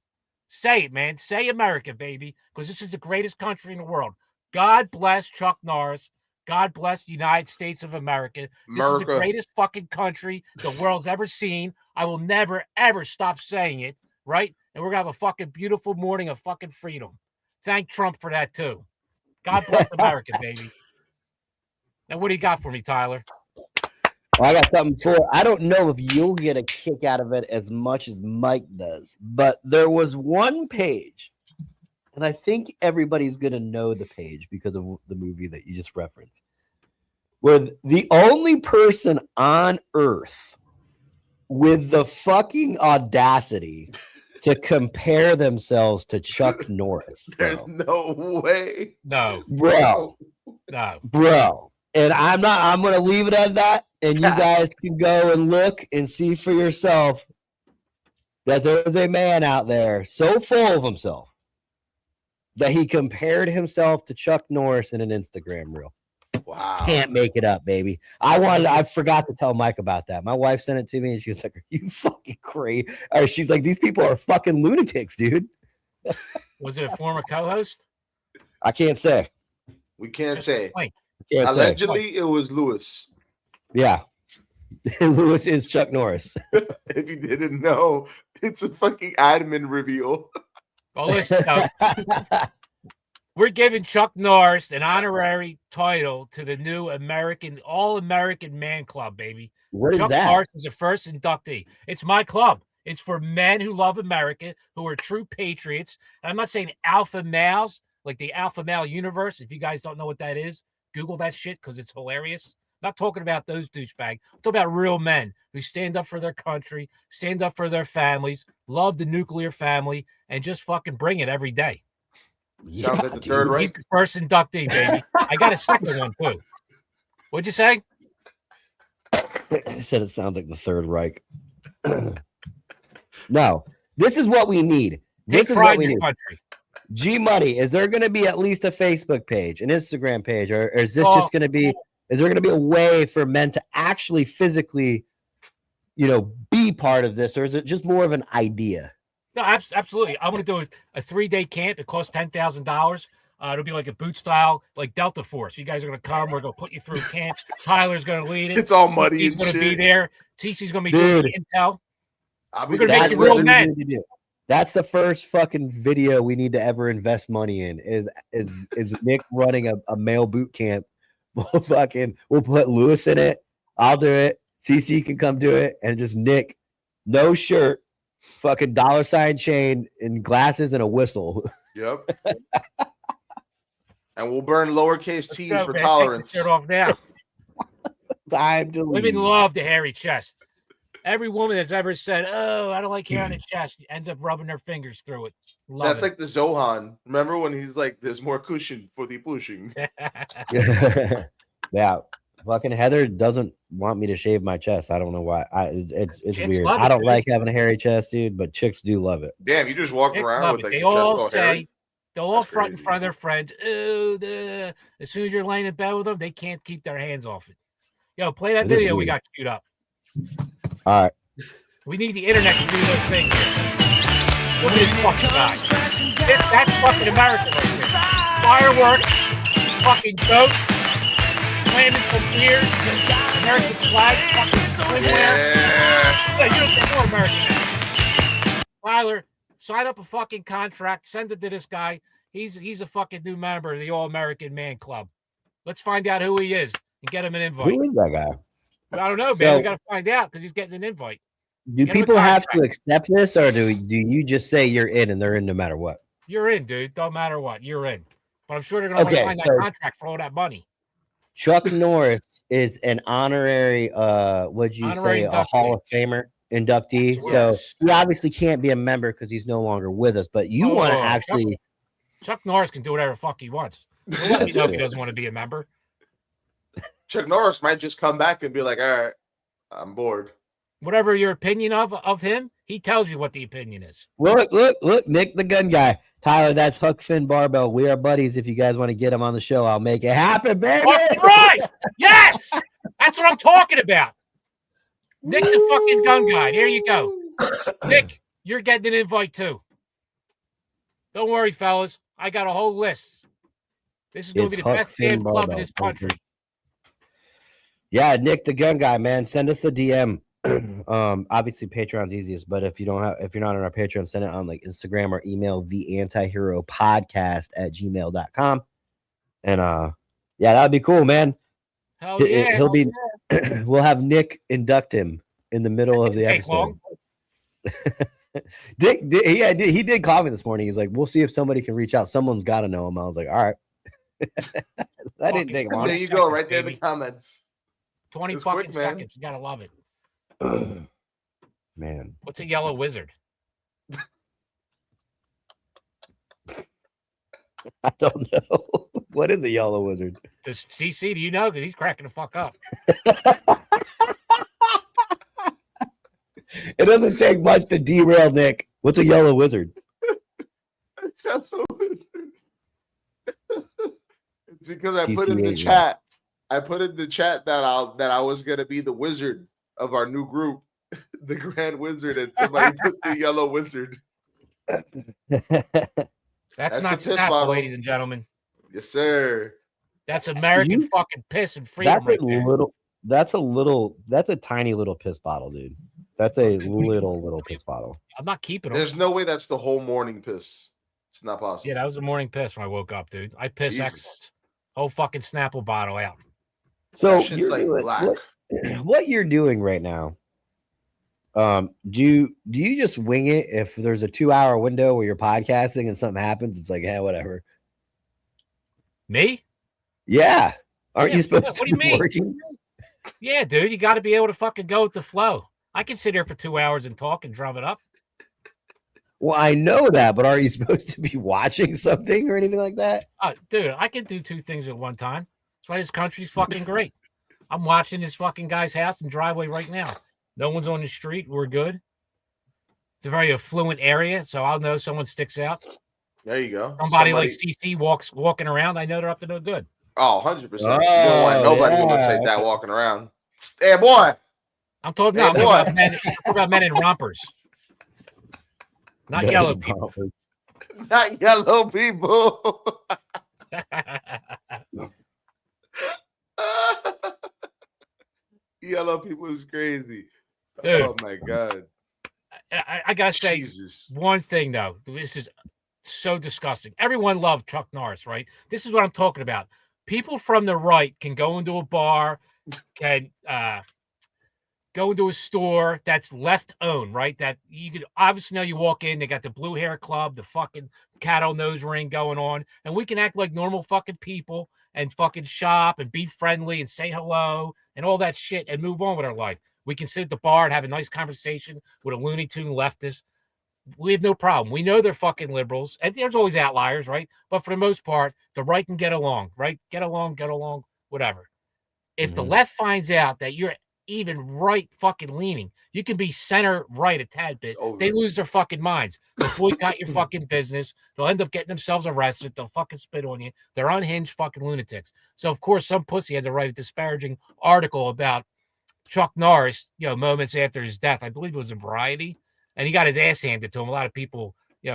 Say it, man. Say America, baby, because this is the greatest country in the world. God bless Chuck Norris. God bless the United States of America. This is the greatest fucking country the world's ever seen. I will never, ever stop saying it, right? And we're going to have a fucking beautiful morning of fucking freedom. Thank Trump for that, too. God bless America, baby. Now, what do you got for me, Tyler? Well, I got something for. I don't know if you'll get a kick out of it as much as Mike does, but there was one page, and I think everybody's going to know the page because of the movie that you just referenced, where the only person on earth with the fucking audacity to compare themselves to Chuck Norris. There's no way. No. Bro. No. Bro. And I'm going to leave it at that. And you guys can go and look and see for yourself that there's a man out there so full of himself that he compared himself to Chuck Norris in an Instagram reel. Wow. Can't make it up, baby. I forgot to tell Mike about that. My wife sent it to me and she was like, are you fucking crazy? Or she's like, these people are fucking lunatics, dude. Was it a former co-host? I can't say. We can't say. Can't Allegedly, say. It was Lewis. Yeah. Lewis is Chuck Norris. If you didn't know, it's a fucking admin reveal. Well, listen, we're giving Chuck Norris an honorary title to the new All-American Man Club, baby. What is Chuck that? Norris is the first inductee. It's my club. It's for men who love America, who are true patriots. And I'm not saying alpha males, like the alpha male universe. If you guys don't know what that is, Google that shit because it's hilarious. I'm not talking about those douchebags. I'm talking about real men who stand up for their country, stand up for their families, love the nuclear family, and just fucking bring it every day. Sounds like the third He's rank. the first inductee, baby. I got a second one, too. What'd you say? I said it sounds like the Third Reich. No, this is what we need. This is what we need. Country. G Money, is there going to be at least a Facebook page, an Instagram page, or is this just going to be? Is there going to be a way for men to actually physically, be part of this, or is it just more of an idea? No, absolutely. I'm going to do a 3-day camp. It costs $10,000. It'll be like a boot style, like Delta Force. You guys are going to come. We're going to put you through camp. Tyler's going to lead it. It's all muddy. He's going to be there. TC's going to be doing the intel. We're going to make you real men. That's the first fucking video we need to ever invest money in. Is Nick running a male boot camp? We'll put Lewis in it. I'll do it. CC can come do it, and just Nick, no shirt, fucking $ chain and glasses and a whistle. Yep. And we'll burn lowercase t's for man. tolerance. Take the shirt off now. Time to leave. Women love the hairy chest. Every woman that's ever said, "Oh, I don't like hair on the chest," ends up rubbing their fingers through it. That's like the Zohan. Remember when he's like, "There's more cushion for the pushing." Yeah, fucking Heather doesn't want me to shave my chest. I don't know why. It's weird. love it, I don't dude. like having a hairy chest, dude, but chicks do love it. Damn, you just walk Chicks around love with it. like They your chest all all say, hairy. they'll all That's front in crazy. front of their friends. Oh, as soon as you're laying in bed with them, they can't keep their hands off it. Yo, play that It is video we weird. got queued up. All right. We need the internet to do those things. Look at this fucking guy. That's fucking America right there. Fireworks, fucking goats, slamming some beers, American flag, fucking swimwear. Yeah, you don't get more American now. Tyler, sign up a fucking contract, send it to this guy. He's a fucking new member of the All-American Man Club. Let's find out who he is and get him an invite. Who is that guy? I don't know, man. So- We got to find out because he's getting an invite. Do Get him a people have to contract. accept this, or do you just say you're in and they're in no matter what? You're in, dude. Don't matter what. You're in. But I'm sure they're going to Okay, sign that so- contract for all that money. Chuck Norris is an honorary, what'd you Honorary say, a inductee. Hall of Famer inductee. Yes. So he obviously can't be a member because he's no longer with us. But you want to actually, Chuck Norris can do whatever the fuck he wants. He'll let me know if he doesn't want to be a member. Chuck Norris might just come back and be like, "All right, I'm bored." Whatever your opinion of him, he tells you what the opinion is. look, Nick the gun guy, Tyler. That's Huck Finn Barbell. We are buddies. If you guys want to get him on the show, I'll make it happen, baby. Fucking right. Yes. That's what I'm talking about. Nick the fucking gun guy. There you go. Nick, you're getting an invite too. Don't worry, fellas. I got a whole list. This is going to be the best damn club in this country. Yeah, Nick the gun guy, man. Send us a DM. Obviously Patreon's easiest, but if you're not on our Patreon, send it on like Instagram or email theantiheropodcast@gmail.com. And yeah, that'd be cool, man. Hell yeah. He'll be we'll have Nick induct him in the middle of the episode. Dick, he did call me this morning. He's like, we'll see if somebody can reach out. Someone's got to know him. I was like, all right. That didn't take long. There you go, right there in the comments. 20 fucking seconds. You gotta love it. Man. What's a yellow wizard? I don't know. What is the yellow wizard? Does CC, do you know? Because he's cracking the fuck up. It doesn't take much to derail Nick. What's a yellow wizard? It's because I put in the chat. I put in the chat that I was gonna be the wizard of our new group, the Grand Wizard, and somebody put the yellow wizard. That's not Snapple, ladies and gentlemen. Yes, sir. That's American fucking piss and freedom. That's a tiny little piss bottle, dude. That's a little piss bottle. I'm not keeping them. There's no way that's the whole morning piss. It's not possible. Yeah, that was the morning piss when I woke up, dude. I piss excellent. Whole fucking Snapple bottle out. So shit's like black. What you're doing right now, do you just wing it if there's a 2-hour window where you're podcasting and something happens? It's like, hey, whatever. Me? Yeah. Aren't you supposed to be working? Yeah, dude, you got to be able to fucking go with the flow. I can sit here for 2 hours and talk and drum it up. Well, I know that, but are you supposed to be watching something or anything like that? Dude, I can do two things at one time. That's why this country's fucking great. I'm watching this fucking guy's house and driveway right now. No one's on the street. We're good. It's a very affluent area, so I'll know someone sticks out. There you go. Somebody like CC walking around, I know they're up to no good. Oh, 100%. You don't want nobody to look like that walking around. Hey, boy. I'm talking about men in rompers. Not yellow people. Not yellow people. Yellow people is crazy. Dude, oh my god. I gotta say one thing though. This is so disgusting. Everyone loved Chuck Norris, right? This is what I'm talking about. People from the right can go into a bar, can go into a store that's left owned, right? That you could obviously know you walk in, they got the blue hair club, the fucking cattle nose ring going on, and we can act like normal fucking people and fucking shop and be friendly and say hello and all that shit and move on with our life. We can sit at the bar and have a nice conversation with a Looney Tune leftist. We have no problem. We know they're fucking liberals, and there's always outliers, right? But for the most part, the right can get along, right? Get along, whatever. If the left finds out that you're even right fucking leaning, you can be center right a tad bit. They lose their fucking minds. They'll boycott your fucking business. They'll end up getting themselves arrested. They'll fucking spit on you. They're unhinged fucking lunatics. So of course, some pussy had to write a disparaging article about Chuck Norris, moments after his death. I believe it was in Variety, and he got his ass handed to him. A lot of people,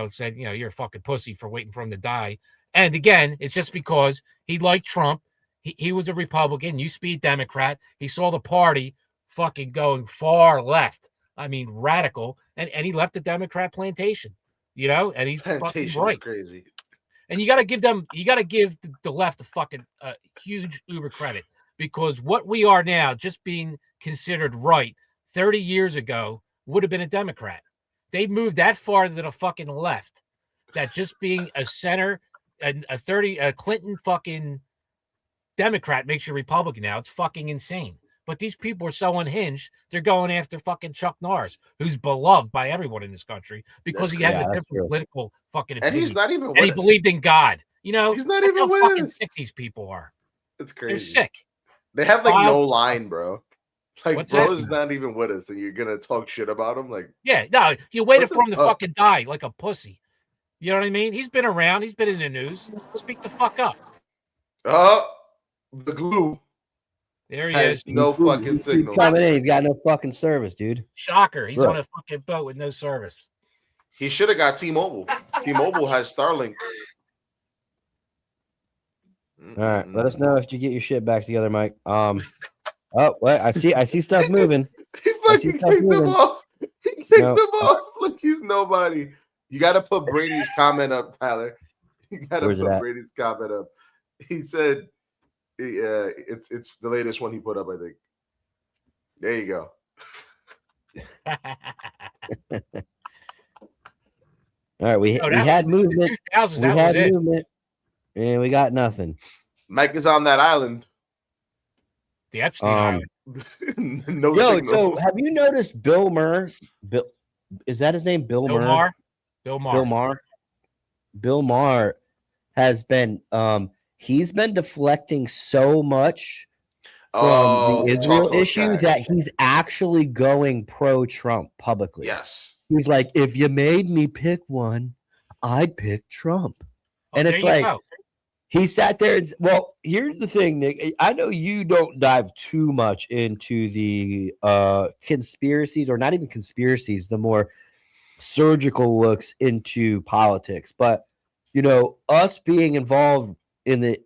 said, you're a fucking pussy for waiting for him to die. And again, it's just because he liked Trump. He was a Republican. Used to be a Democrat. He saw the party fucking going far left. I mean, radical. And he left the Democrat plantation, and he's fucking right. Crazy. And you got to give the left a fucking huge uber credit, because what we are now, just being considered right 30 years ago, would have been a Democrat. They moved that far to the fucking left that just being a center, a Clinton fucking Democrat makes you Republican now. It's fucking insane. But these people are so unhinged, they're going after fucking Chuck Norris, who's beloved by everyone in this country because he has a different political fucking opinion. And he's not even he believed in God. He's not even how fucking sick these people are. It's crazy. They're sick. They have like no line, bro. Like, what's bro's not even with us, and you're gonna talk shit about him. Like, yeah, no, you waited for him to fucking die like a pussy. You know what I mean? He's been around. He's been in the news. Speak the fuck up. The glue. There he Has is. no He's fucking signal. coming in. He's got no fucking service, dude. Shocker. He's Right. on a fucking boat with no service. He should have got T-Mobile. T-Mobile has Starlink. All right, let us know if you get your shit back together, Mike. Oh, wait, I see stuff moving. He fucking kicked him off. He kicked him off. Look, he's nobody. You got to put Brady's comment up, Tyler. You got to put Brady's comment up. He said, "It's the latest one he put up, I think." There you go. All right, we had movement. We had movement, and we got nothing. Mike is on that island. The Epstein Island. No Yo, signal. so have you noticed Bill Maher? Is that his name? Bill Maher? Bill Maher. Bill Maher has been he's been deflecting so much from the Israel issue that he's actually going pro-Trump publicly. Yes. He's like, if you made me pick one, I'd pick Trump. And it's like, he sat there and, well, here's the thing, Nick. I know you don't dive too much into the conspiracies, or not even conspiracies, the more surgical looks into politics. But, you know, us being involved in the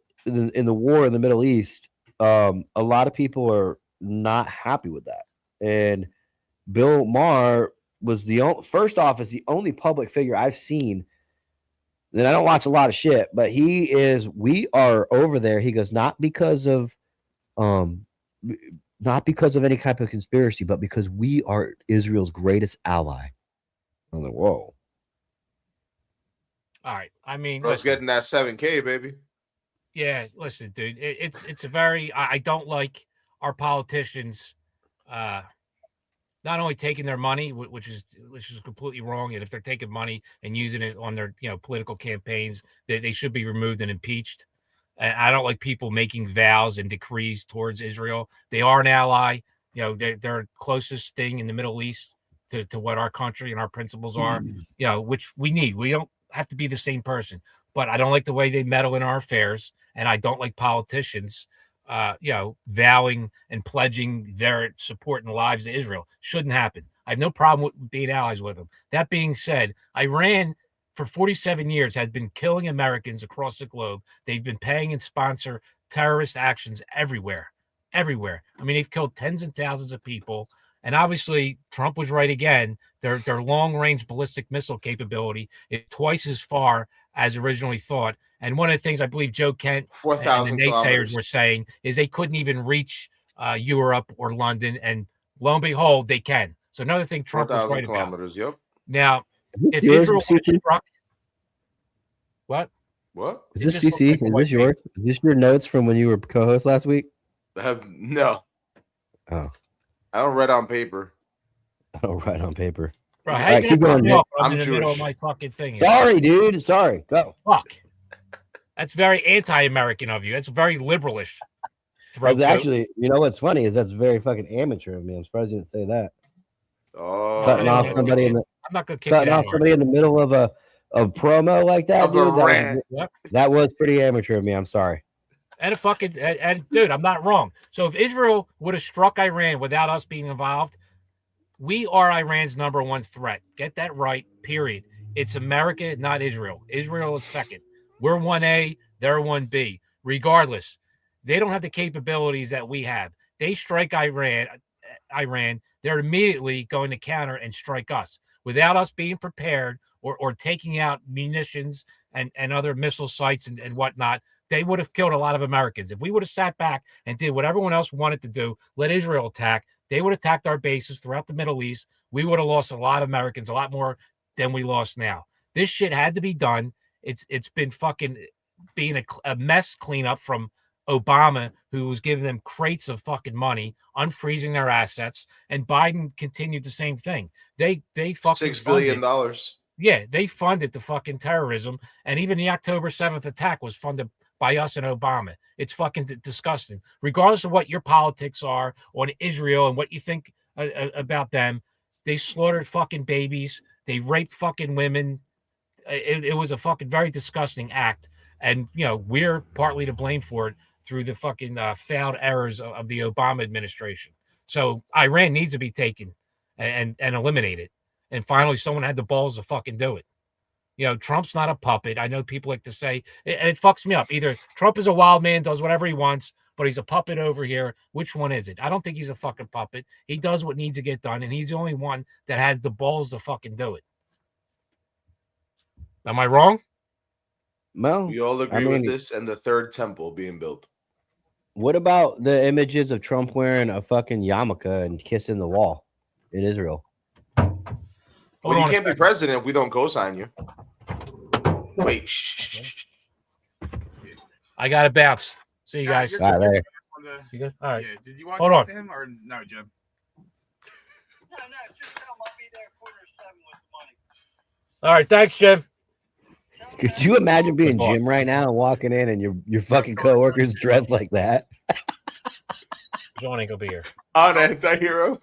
war in the Middle East, a lot of people are not happy with that. And Bill Maher was the the only public figure I've seen. And I don't watch a lot of shit, but we are over there. He goes, not because of any type of conspiracy, but because we are Israel's greatest ally. I'm like, whoa. All right. I mean, Bro's getting that 7K, baby. Yeah, listen, dude. It's a very, I don't like our politicians not only taking their money, which is completely wrong, and if they're taking money and using it on their political campaigns, they should be removed and impeached. And I don't like people making vows and decrees towards Israel. They are an ally. They're closest thing in the Middle East to what our country and our principles are. Which we need. We don't have to be the same person, but I don't like the way they meddle in our affairs, and I don't like politicians vowing and pledging their support in the lives of Israel. Shouldn't happen. I have no problem with being allies with them. That being said, Iran for 47 years has been killing Americans across the globe. They've been paying and sponsor terrorist actions everywhere. I mean, they've killed tens and thousands of people. And obviously, Trump was right again. Their long-range ballistic missile capability is twice as far as originally thought. And one of the things I believe Joe Kent and the naysayers were saying is they couldn't even reach Europe or London, and lo and behold, they can. So another thing Trump was right about. Yep. Now, if Israel would have struck, what? Is this CC? Is this yours? Is this your notes from when you were co-host last week? No. Oh. I don't write on paper. Bro, how you gonna cut me off? I'm in the middle of my fucking thing. Sorry, dude. Sorry. Go. Fuck. That's very anti-American of you. That's very liberalish. Actually, you know what's funny is that's very fucking amateur of me. I'm surprised you didn't say that. Oh, cutting off somebody in the middle of a promo like that, dude. That was pretty amateur of me. I'm sorry. And dude, I'm not wrong. So if Israel would have struck Iran without us being involved, we are Iran's number one threat. Get that right, period. It's America, not Israel. Israel is second. We're 1A, they're 1B. Regardless, they don't have the capabilities that we have. They strike Iran, they're immediately going to counter and strike us. Without us being prepared or taking out munitions and other missile sites and whatnot, they would have killed a lot of Americans. If we would have sat back and did what everyone else wanted to do, let Israel attack, they would have attacked our bases throughout the Middle East. We would have lost a lot of Americans, a lot more than we lost now. This shit had to be done. It's been fucking being a mess cleanup from Obama, who was giving them crates of fucking money, unfreezing their assets, and Biden continued the same thing. They fucking $6 billion. Yeah, they funded the fucking terrorism, and even the October 7th attack was funded by us and Obama. It's fucking disgusting. Regardless of what your politics are on Israel and what you think about them, they slaughtered fucking babies. They raped fucking women. It was a fucking very disgusting act. And, we're partly to blame for it. through the fucking failed errors of the Obama administration. So Iran needs to be taken and eliminated. And finally, someone had the balls to fucking do it. You know, Trump's not a puppet. I know people like to say, and it fucks me up. Either Trump is a wild man, does whatever he wants, but he's a puppet over here. Which one is it? I don't think he's a fucking puppet. He does what needs to get done, and he's the only one that has the balls to fucking do it. Am I wrong? Well, We all agree with this and the third temple being built. What about the images of Trump wearing a fucking yarmulke and kissing the wall in Israel? Well, you can't be president if we don't co-sign you. Wait. Shh. I got to bounce. See you guys. All right, later. You good? All right. Yeah. Did you want Hold to on. talk to him or no, Jim? No, just tell him I'll be there 6:45 with the money. All right. Thanks, Jim. Could you imagine being Jim right now and walking in and your fucking coworkers dressed like that? John ain't gonna be here. On anti-hero.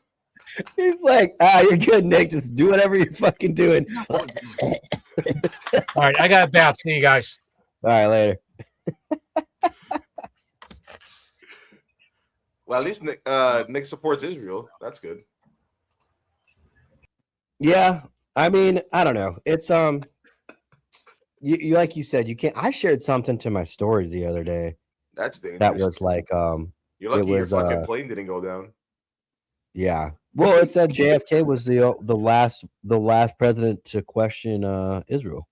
He's like, you're good, Nick. Just do whatever you're fucking doing. All right, I gotta bounce. See you guys. All right, later. Well, at least Nick supports Israel. That's good. Yeah, I mean, I don't know. It's you like you said, you can't. I shared something to my stories the other day. That's dangerous. That was like You're lucky your fucking plane didn't go down. Yeah. Well, it said JFK was the last president to question Israel.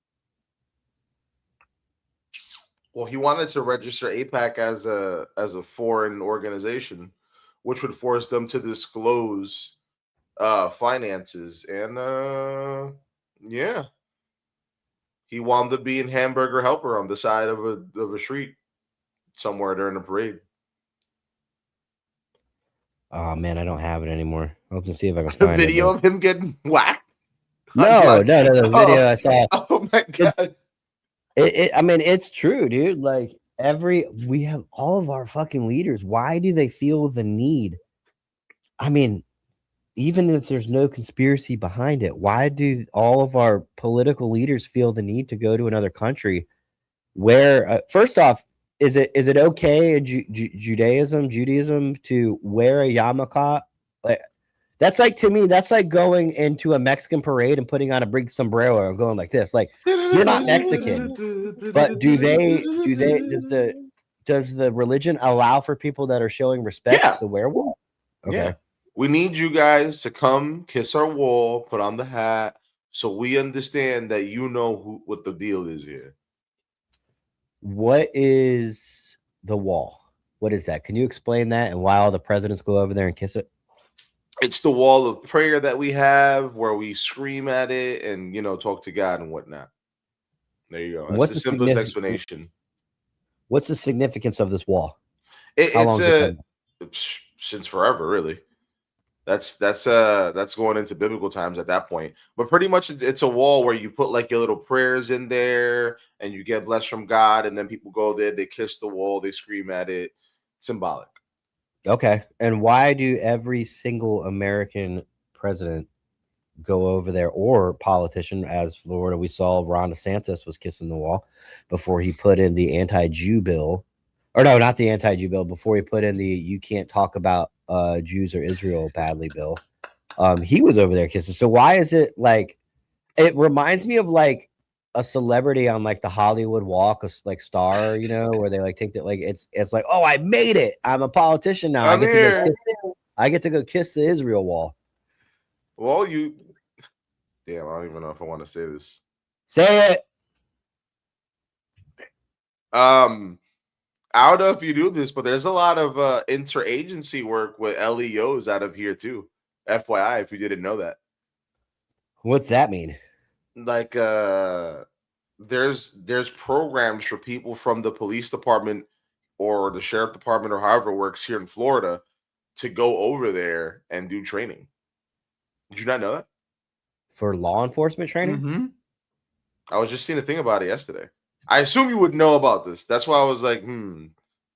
Well, he wanted to register APAC as a foreign organization, which would force them to disclose finances. And yeah, he wound up being hamburger helper on the side of a street somewhere during a parade. Oh man, I don't have it anymore. I'll just see if I can The find video of him getting whacked. No, the video I saw. Oh my god! I mean, it's true, dude. Like we have all of our fucking leaders. Why do they feel the need? I mean, even if there's no conspiracy behind it, why do all of our political leaders feel the need to go to another country? Where first off, is it okay in Judaism to wear a yarmulke? Like that's like, to me, that's like going into a Mexican parade and putting on a big sombrero and going like this. Like, you're not Mexican, but does the religion allow for people that are showing respect to wear one? Okay. Yeah. We need you guys to come kiss our wall, put on the hat, so we understand that you know what the deal is here. What is the wall? What is that? Can you explain that and why all the presidents go over there and kiss it? It's the wall of prayer that we have where we scream at it and, talk to God and whatnot. There you go. That's What's the the simplest explanation. What's the significance of this wall? It's since forever, really. That's going into biblical times at that point. But pretty much it's a wall where you put like your little prayers in there and you get blessed from God, and then people go there, they kiss the wall, they scream at it. Symbolic. Okay. And why do every single American president go over there, or politician, as Florida, we saw Ron DeSantis was kissing the wall before he put in the anti-Jew bill, or no, not the anti-Jew bill, before he put in the you can't talk about Jews or Israel badly bill. He was over there kissing. So why is it like, it reminds me of like a celebrity on like the Hollywood Walk of like star, where they like think that like it's like, oh, I made it, I'm a politician now, I get to go kiss the Israel wall. Well, damn, I don't even know if I want to say this. Say it. I don't know if you do this, but there's a lot of interagency work with LEOs out of here too. FYI, if you didn't know that. What's that mean? Like there's programs for people from the police department or the sheriff department or however it works here in Florida to go over there and do training. Did you not know that? For law enforcement training? Mm-hmm. I was just seeing a thing about it yesterday. I assume you would know about this. That's why I was like,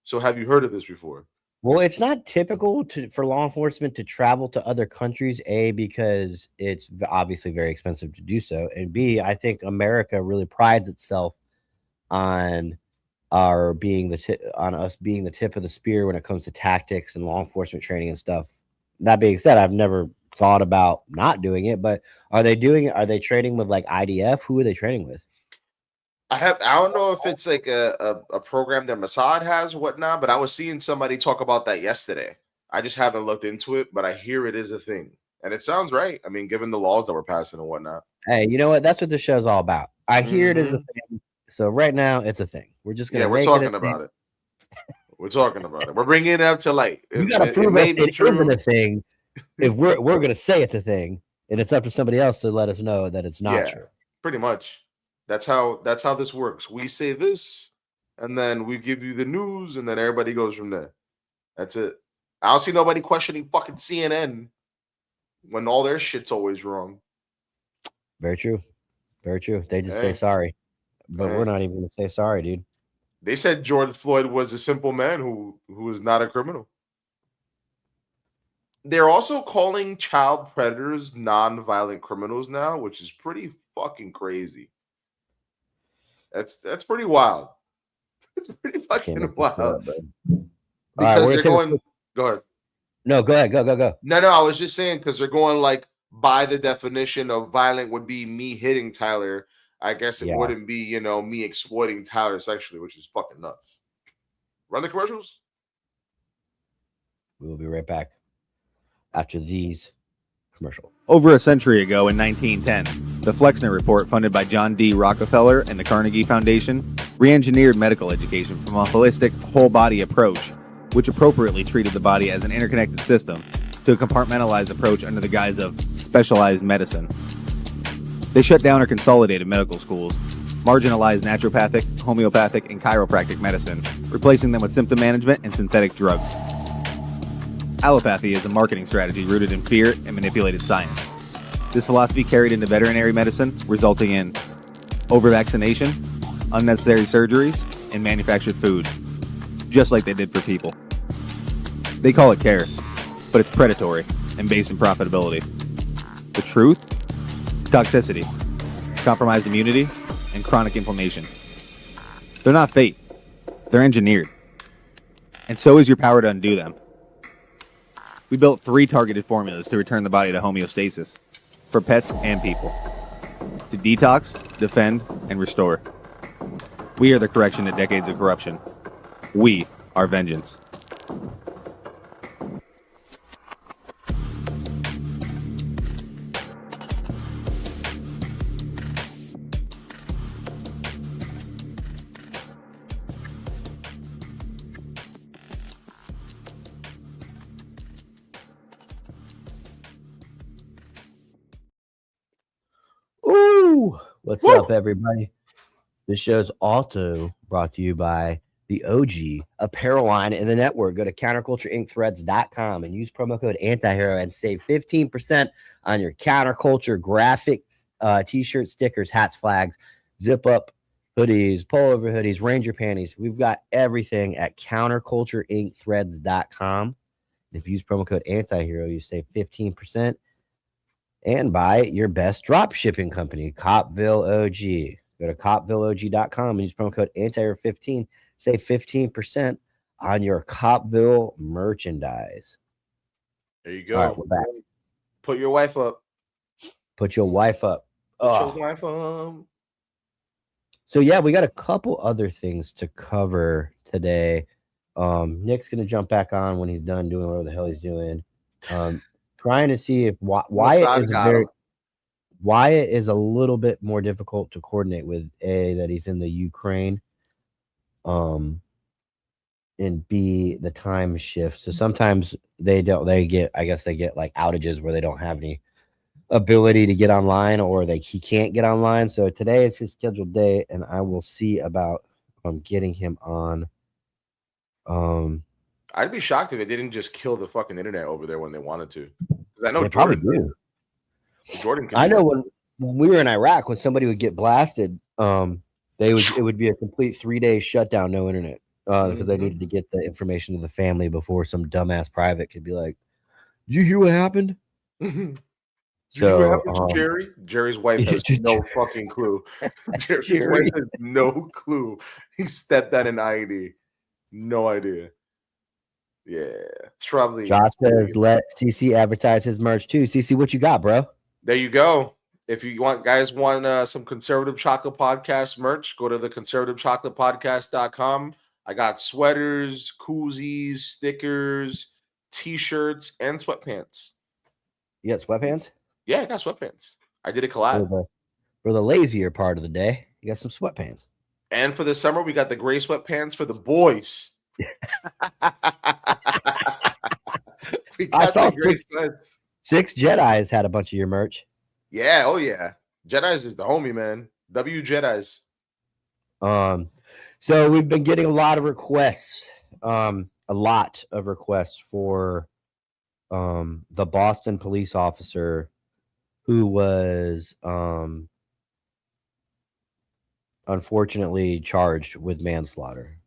so have you heard of this before? Well, it's not typical for law enforcement to travel to other countries, A, because it's obviously very expensive to do so, and B, I think America really prides itself on are being on us being the tip of the spear when it comes to tactics and law enforcement training and stuff. That being said, I've never thought about not doing it, but are they doing it? Are they training with like IDF? Who are they training with? I don't know if it's like a program that Mossad has or whatnot, but I was seeing somebody talk about that yesterday. I just haven't looked into it, but I hear it is a thing. And it sounds right. I mean, given the laws that we're passing and whatnot. Hey, you know what? That's what this show's all about. I hear it is a thing. So right now, it's a thing. We're just gonna. We're talking about it. We're talking about it. We're bringing it up to light. You gotta prove it isn't a thing. If we're gonna say it's a thing, and it's up to somebody else to let us know that it's not true. Pretty much. That's how this works. We say this, and then we give you the news, and then everybody goes from there. That's it. I don't see nobody questioning fucking CNN when all their shit's always wrong. Very true. Very true. They just say sorry. But we're not even going to say sorry, dude. They said George Floyd was a simple man who was not a criminal. They're also calling child predators non-violent criminals now, which is pretty fucking crazy. That's pretty wild. It's pretty fucking wild. Because they're going. Go ahead. No, go ahead. Go. No. I was just saying because they're going like by the definition of violent would be me hitting Tyler. I guess it wouldn't be, me exploiting Tyler sexually, which is fucking nuts. Run the commercials. We will be right back after these commercials. Over a century ago in 1910, the Flexner Report, funded by John D. Rockefeller and the Carnegie Foundation, re-engineered medical education from a holistic, whole-body approach, which appropriately treated the body as an interconnected system, to a compartmentalized approach under the guise of specialized medicine. They shut down or consolidated medical schools, marginalized naturopathic, homeopathic, and chiropractic medicine, replacing them with symptom management and synthetic drugs. Allopathy is a marketing strategy rooted in fear and manipulated science. This philosophy carried into veterinary medicine, resulting in over-vaccination, unnecessary surgeries, and manufactured food, just like they did for people. They call it care, but it's predatory and based in profitability. The truth? Toxicity, compromised immunity, and chronic inflammation. They're not fate. They're engineered. And so is your power to undo them. We built 3 targeted formulas to return the body to homeostasis, for pets and people. To detox, defend, and restore. We are the correction to decades of corruption. We are vengeance. What's up, everybody? This show's also brought to you by the OG apparel line in the network. Go to countercultureinkthreads.com and use promo code antihero and save 15% on your counterculture graphic t-shirts, stickers, hats, flags, zip up hoodies, pullover hoodies, ranger panties. We've got everything at countercultureinkthreads.com. If you use promo code antihero, you save 15%. And buy your best drop shipping company, Copville OG. Go to copvilleog.com and use promo code antihero15. Save 15% on your Copville merchandise. There you go. All right, we're back. Put your wife up. Put your wife up. Put your wife up. So yeah, we got a couple other things to cover today. Nick's gonna jump back on when he's done doing whatever the hell he's doing. Trying to see if Wyatt is a little bit more difficult to coordinate with. A, that he's in the Ukraine, and B, the time shift. So sometimes they get like outages where they don't have any ability to get online, or he can't get online. So today is his scheduled day, and I will see about getting him on. I'd be shocked if it didn't just kill the fucking internet over there when they wanted to. Because I know Jordan. I know when we were in Iraq, when somebody would get blasted, it would be a complete 3-day shutdown, no internet, because they needed to get the information to the family before some dumbass private could be like, "Did you hear what happened?" You happen to Jerry? Jerry's wife has no fucking clue. Jerry's wife has no clue. He stepped on an ID. No idea. Yeah. It's probably Josh says let CC advertise his merch too. CC, what you got, bro? There you go. If you want some Conservative Chocolate Podcast merch, go to the conservativechocolatepodcast.com. I got sweaters, koozies, stickers, t-shirts, and sweatpants. You got sweatpants? Yeah, I got sweatpants. I did a collab. For the lazier part of the day, you got some sweatpants. And for the summer, we got the gray sweatpants for the boys. I saw Six Jedis had a bunch of your merch. Yeah, oh yeah. Jedis is the homie, man. W Jedis. So we've been getting a lot of requests, for the Boston police officer who was unfortunately charged with manslaughter.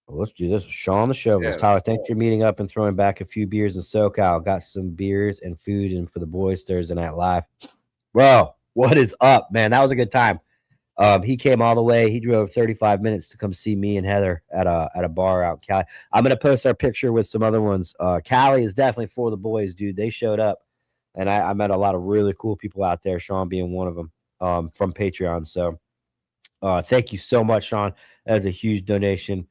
Well, let's do this. Sean on the show. Yeah. Tyler, thanks for meeting up and throwing back a few beers in SoCal. Got some beers and food and for the boys Thursday Night Live. Bro, what is up, man? That was a good time. He came all the way. He drove 35 minutes to come see me and Heather at a bar out in Cali. I'm going to post our picture with some other ones. Cali is definitely for the boys, dude. They showed up, and I met a lot of really cool people out there, Sean being one of them, from Patreon. So thank you so much, Sean. That's a huge donation.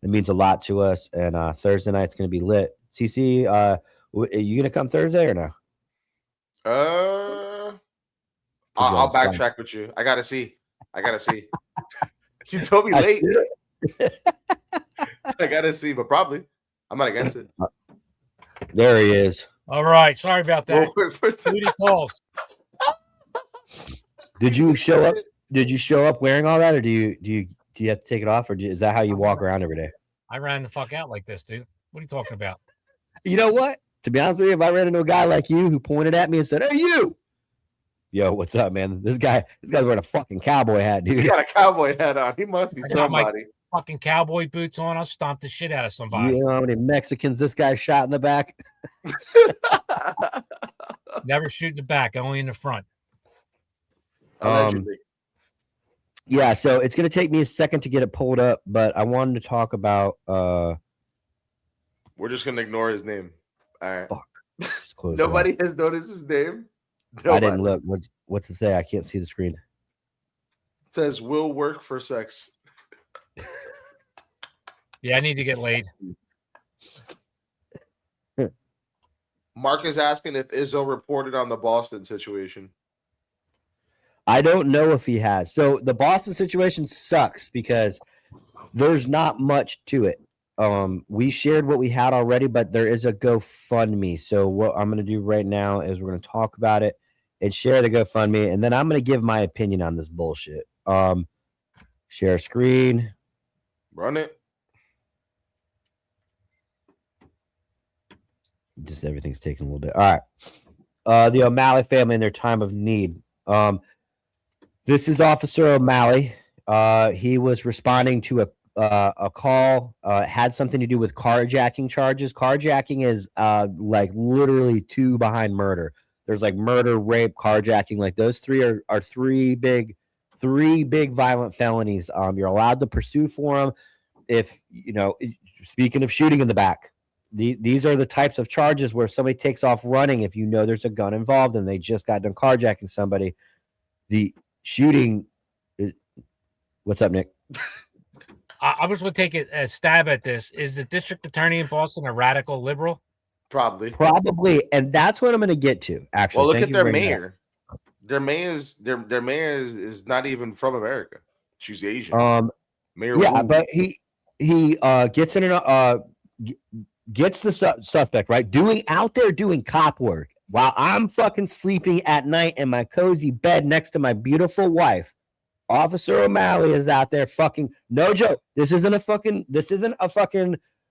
It means a lot to us, and Thursday night's going to be lit. CC, are you going to come Thursday or no? I'll backtrack with you. I gotta see. You told me late. I gotta see, but probably. I'm not against it. There he is. All right. Sorry about that. Booty calls. Did you show up? Did you show up wearing all that, or do you have to take it off, or is that how you walk around every day? I ran the fuck out like this, dude. What are you talking about? You know what? To be honest with you, if I ran into a guy like you who pointed at me and said, "Hey, you." Yo, what's up, man? This guy's wearing a fucking cowboy hat, dude. He got a cowboy hat on. He must be somebody. Fucking cowboy boots on. I'll stomp the shit out of somebody. You know how many Mexicans this guy shot in the back? Never shoot in the back, only in the front. Yeah, so it's gonna take me a second to get it pulled up, but I wanted to talk about we're just gonna ignore his name. All right. Fuck. Nobody has noticed his name. Nobody. I didn't look. What's it say? I can't see the screen. It says will work for sex. Yeah, I need to get laid. Mark is asking if Izzo reported on the Boston situation. I don't know if he has. So the Boston situation sucks because there's not much to it. We shared what we had already, but there is a GoFundMe. So what I'm going to do right now is we're going to talk about it and share the GoFundMe, and then I'm going to give my opinion on this bullshit. Share screen. Run it. Just everything's taking a little bit. All right. The O'Malley family in their time of need. This is Officer O'Malley. He was responding to a call. Had something to do with carjacking charges. Carjacking is like literally two behind murder. There's like murder, rape, carjacking. Like those three are three big violent felonies. You're allowed to pursue for them. If you know, speaking of shooting in the back, these are the types of charges where somebody takes off running. If you know there's a gun involved and they just got done carjacking somebody, the shooting. What's up, Nick? I was going to take a stab at this. Is the district attorney in Boston a radical liberal? Probably, and that's what I'm going to get to. Actually, well, look at their mayor. Their mayor is not even from America. She's Asian. Mayor. Yeah, Wu. but he gets in gets the suspect right out there doing cop work while I'm fucking sleeping at night in my cozy bed next to my beautiful wife. Officer O'Malley is out there fucking, no joke. This isn't a fucking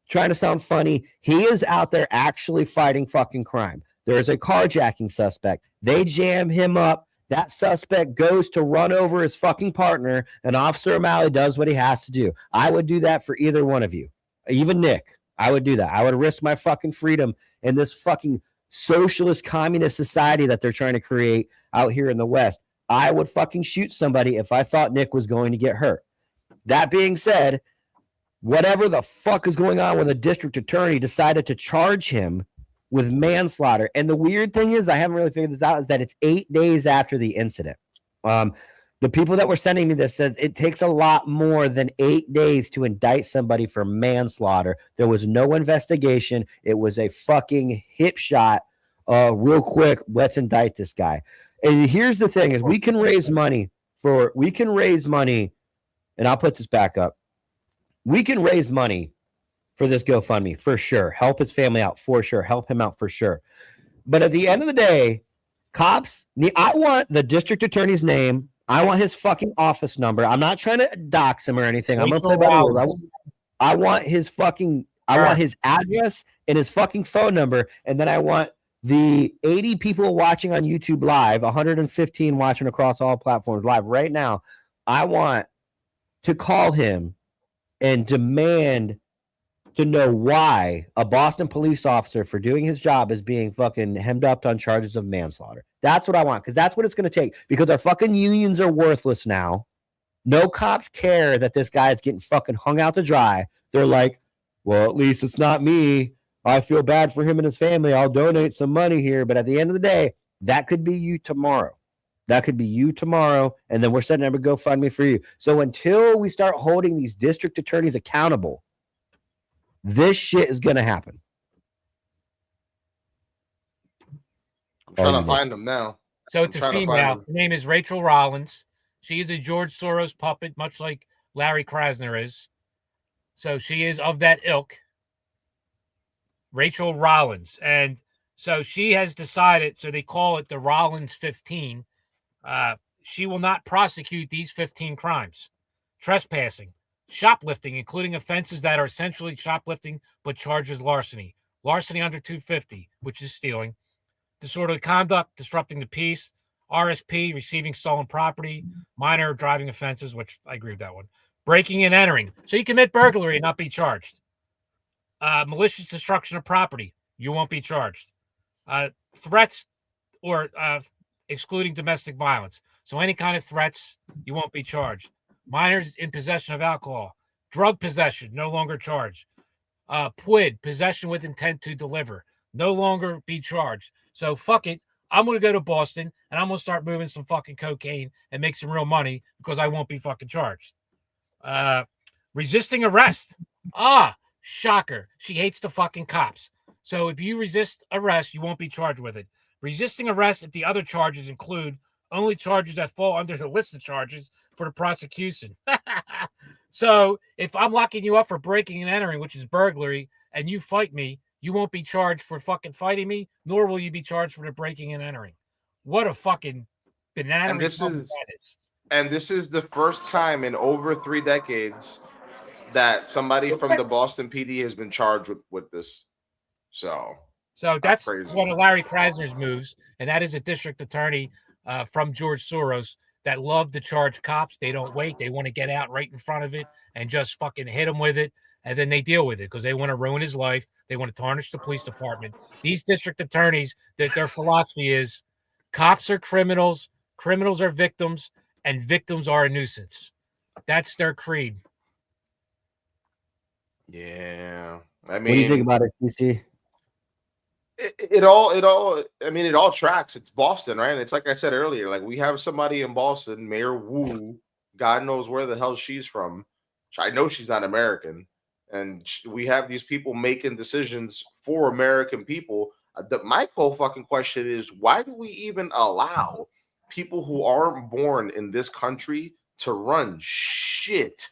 trying to sound funny. He is out there actually fighting fucking crime. There is a carjacking suspect. They jam him up. That suspect goes to run over his fucking partner, and Officer O'Malley does what he has to do. I would do that for either one of you. Even Nick. I would do that. I would risk my fucking freedom in this fucking socialist communist society that they're trying to create out here in the West. I would fucking shoot somebody if I thought Nick was going to get hurt. That being said, whatever the fuck is going on when the district attorney decided to charge him with manslaughter. And the weird thing is, I haven't really figured this out, is that it's 8 days after the incident. The people that were sending me this says it takes a lot more than 8 days to indict somebody for manslaughter. There was no investigation. It was a fucking hip shot. Real quick, let's indict this guy. And here's the thing is we can raise money, and I'll put this back up. We can raise money for this GoFundMe for sure. Help his family out for sure. Help him out for sure. But at the end of the day, cops, I want the district attorney's name. I want his fucking office number. I'm not trying to dox him or anything. I'm going to play by the rules. I want his fucking, I want his address and his fucking phone number. And then I want the 80 people watching on YouTube live, 115 watching across all platforms live right now. I want to call him and demand to know why a Boston police officer for doing his job is being fucking hemmed up on charges of manslaughter. That's what I want, because that's what it's going to take, because our fucking unions are worthless now. No cops care that this guy is getting fucking hung out to dry. They're like, well, at least it's not me. I feel bad for him and his family. I'll donate some money here. But at the end of the day, that could be you tomorrow. That could be you tomorrow, and then we're setting up a GoFundMe for you. So until we start holding these district attorneys accountable, this shit is going to happen. I'm trying to find them now. So it's a female. Her name is Rachel Rollins. She is a George Soros puppet, much like Larry Krasner is. So she is of that ilk. Rachel Rollins. And so she has decided, so they call it the Rollins 15. She will not prosecute these 15 crimes: trespassing, shoplifting, including offenses that are essentially shoplifting but charged as larceny, larceny under 250, which is stealing, disorderly conduct, disrupting the peace, RSP, receiving stolen property, minor driving offenses, which I agree with that one, breaking and entering. So you commit burglary and not be charged. Malicious destruction of property, you won't be charged. Threats or excluding domestic violence. So any kind of threats, you won't be charged. Minors in possession of alcohol. Drug possession, no longer charged. PWID, possession with intent to deliver, no longer be charged. So fuck it. I'm going to go to Boston and I'm going to start moving some fucking cocaine and make some real money because I won't be fucking charged. Resisting arrest. Shocker. She hates the fucking cops. So if you resist arrest, you won't be charged with it. Resisting arrest if the other charges include only charges that fall under the list of charges for the prosecution. So if I'm locking you up for breaking and entering, which is burglary, and you fight me, you won't be charged for fucking fighting me, nor will you be charged for the breaking and entering. What a fucking banana. And this is the first time in over 3 decades that somebody from the Boston PD has been charged with this. So that's one of Larry Krasner's moves, and that is a district attorney from George Soros that love to charge cops. They don't wait. They want to get out right in front of it and just fucking hit him with it, and then they deal with it because they want to ruin his life. They want to tarnish the police department. These district attorneys, their philosophy is cops are criminals, criminals are victims, and victims are a nuisance. That's their creed. Yeah. I mean, what do you think about it, TC? It all tracks. It's Boston, right? And it's like I said earlier, like we have somebody in Boston, Mayor Wu, God knows where the hell she's from. I know she's not American. And we have these people making decisions for American people. My whole fucking question is, why do we even allow people who aren't born in this country to run shit?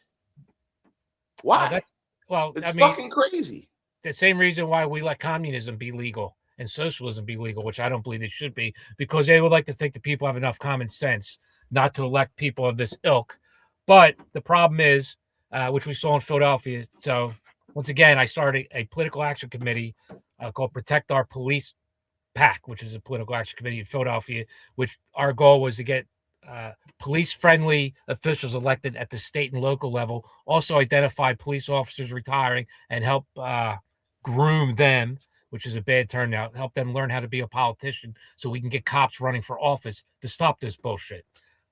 Why? It's fucking crazy. The same reason why we let communism be legal and socialism be legal, which I don't believe it should be, because they would like to think that people have enough common sense not to elect people of this ilk. But the problem is, which we saw in Philadelphia. So once again, I started a political action committee called Protect Our Police PAC, which is a political action committee in Philadelphia, which our goal was to get police-friendly officials elected at the state and local level, also identify police officers retiring and help groom them which is a bad turnout. Help them learn how to be a politician so we can get cops running for office to stop this bullshit.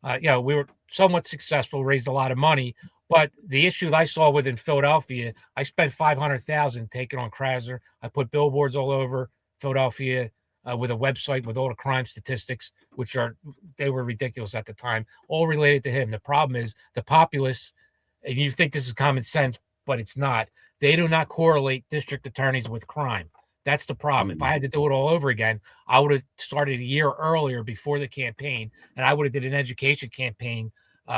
We were somewhat successful, raised a lot of money, but the issue that I saw within Philadelphia, I spent $500,000 taking on Krasner. I put billboards all over Philadelphia with a website with all the crime statistics, they were ridiculous at the time, all related to him. The problem is the populace, and you think this is common sense, but it's not. They do not correlate district attorneys with crime. That's the problem. If I had to do it all over again, I would have started a year earlier before the campaign, and I would have did an education campaign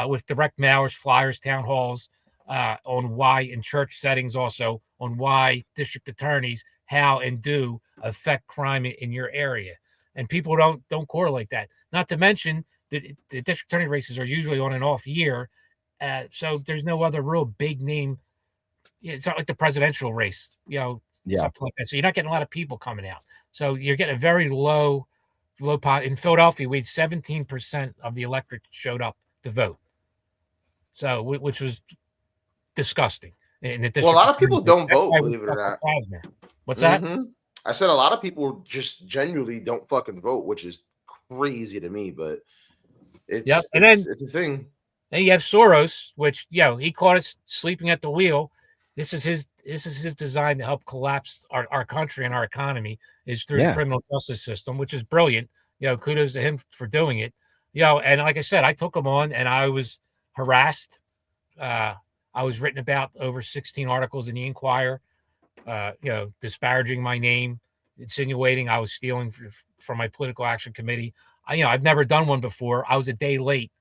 with direct mailers, flyers, town halls on why, in church settings also, on why district attorneys, how and do affect crime in your area. And people don't correlate that. Not to mention the district attorney races are usually on an off year, so there's no other real big name. It's not like the presidential race, something like that. So you're not getting a lot of people coming out. So you're getting a very low pot. In Philadelphia, we had 17% of the electorate showed up to vote. So, which was disgusting. In the well, a lot of people don't vote, believe it or not. What's that? I said a lot of people just genuinely don't fucking vote, which is crazy to me, but it's a thing. Then you have Soros, which he caught us sleeping at the wheel. This is his design to help collapse our country and our economy is through the criminal justice system, which is brilliant. Kudos to him for doing it. And like I said, I took him on and I was harassed. I was written about over 16 articles in the Inquirer, disparaging my name, insinuating I was stealing from my political action committee. I've never done one before. I was a day late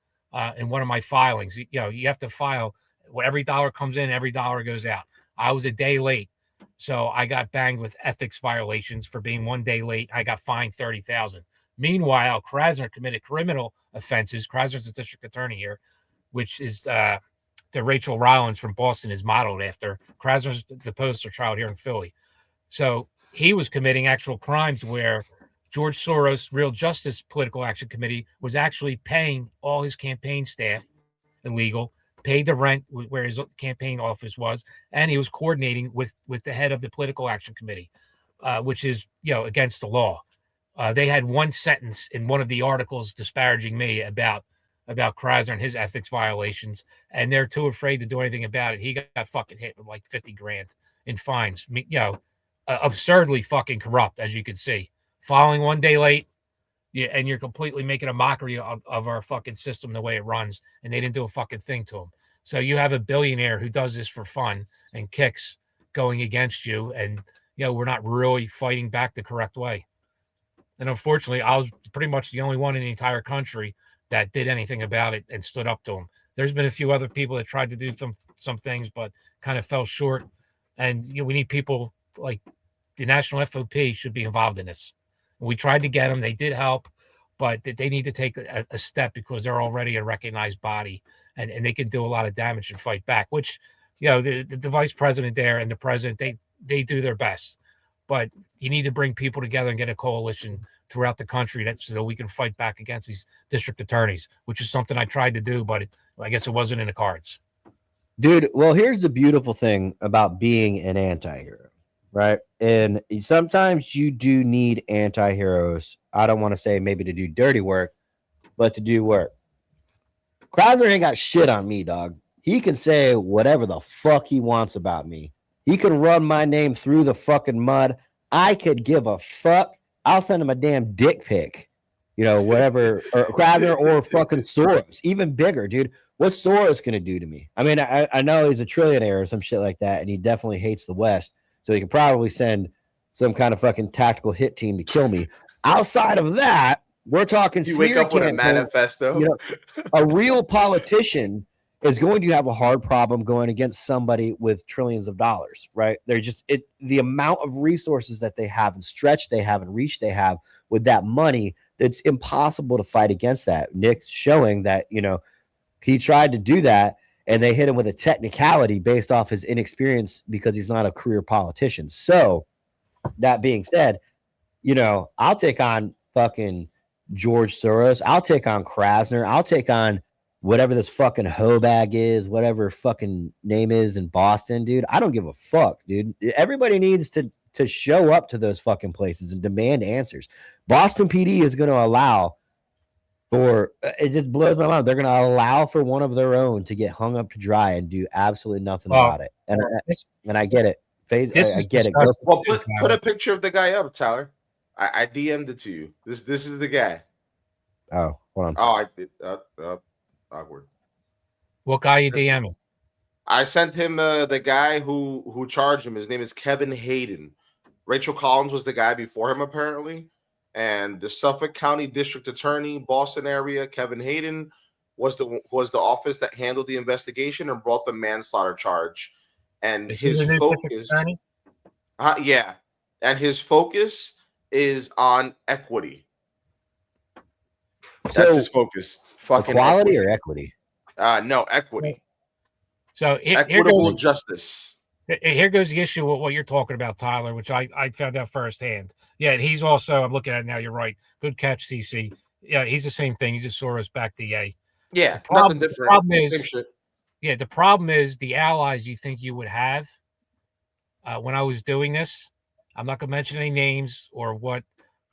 in one of my filings. You have to file. Every dollar comes in, every dollar goes out. I was a day late, so I got banged with ethics violations for being 1 day late. I got fined $30,000. Meanwhile, Krasner committed criminal offenses. Krasner's the district attorney here, which is the Rachel Rollins from Boston is modeled after. Krasner's the poster child here in Philly. So he was committing actual crimes where George Soros' Real Justice Political Action Committee was actually paying all his campaign staff illegal, paid the rent where his campaign office was, and he was coordinating with the head of the Political Action Committee, which is against the law. They had one sentence in one of the articles disparaging me about Krasner and his ethics violations, and they're too afraid to do anything about it. He got fucking hit with like $50,000 in fines. Absurdly fucking corrupt, as you can see. Filing 1 day late, and you're completely making a mockery of our fucking system the way it runs, and they didn't do a fucking thing to him. So you have a billionaire who does this for fun and kicks going against you, and we're not really fighting back the correct way. And unfortunately, I was pretty much the only one in the entire country that did anything about it and stood up to him. There's been a few other people that tried to do some things, but kind of fell short. And we need people like the National FOP should be involved in this. We tried to get them; they did help, but they need to take a step because they're already a recognized body, and they can do a lot of damage and fight back. Which, the vice president there and the president, they do their best, but you need to bring people together and get a coalition throughout the country so we can fight back against these district attorneys, which is something I tried to do, but I guess it wasn't in the cards. Dude, well, here's the beautiful thing about being an anti-hero, right? And sometimes you do need anti-heroes. I don't want to say maybe to do dirty work, but to do work. Krasner ain't got shit on me, dog. He can say whatever the fuck he wants about me. He can run my name through the fucking mud. I could give a fuck. I'll send him a damn dick pic, whatever, or Krasner or fucking Soros. Even bigger, dude. What's Soros going to do to me? I mean, I know he's a trillionaire or some shit like that, and he definitely hates the West, so he could probably send some kind of fucking tactical hit team to kill me. Outside of that, we're talking you wake up with a manifesto. A real politician is going to have a hard problem going against somebody with trillions of dollars, right? They're just the amount of resources that they have and stretch they have and reach they have with that money, it's impossible to fight against that. Nick's showing that, he tried to do that and they hit him with a technicality based off his inexperience because he's not a career politician. So that being said, I'll take on fucking George Soros. I'll take on Krasner. I'll take on whatever this fucking Hobag is, whatever fucking name is in Boston, dude. I don't give a fuck, dude. Everybody needs to to show up to those fucking places and demand answers. Boston PD is going to allow for, it just blows my mind. They're going to allow for one of their own to get hung up to dry and do absolutely nothing about it. And I get it. I get it. Well, put a picture of the guy up, Tyler. I DM'd it to you. This is the guy. Oh, hold on. Oh, I did. Awkward. What guy you DMing? I sent him the guy who charged him. His name is Kevin Hayden. Rachel Collins was the guy before him, apparently. And the Suffolk County District Attorney, Boston area, Kevin Hayden, was the office that handled the investigation and brought the manslaughter charge. And his focus, yeah, and his focus is on equity. That's his focus. Fucking equality or equity? No, equity. So equitable justice. Here goes the issue with what you're talking about, Tyler, which I found out firsthand. Yeah, and he's also, I'm looking at it now, you're right. Good catch, CC. Yeah, he's the same thing. He's a Soros PAC DA. Yeah, nothing different. The problem is, same shit. Yeah, the problem is the allies you think you would have when I was doing this. I'm not going to mention any names or what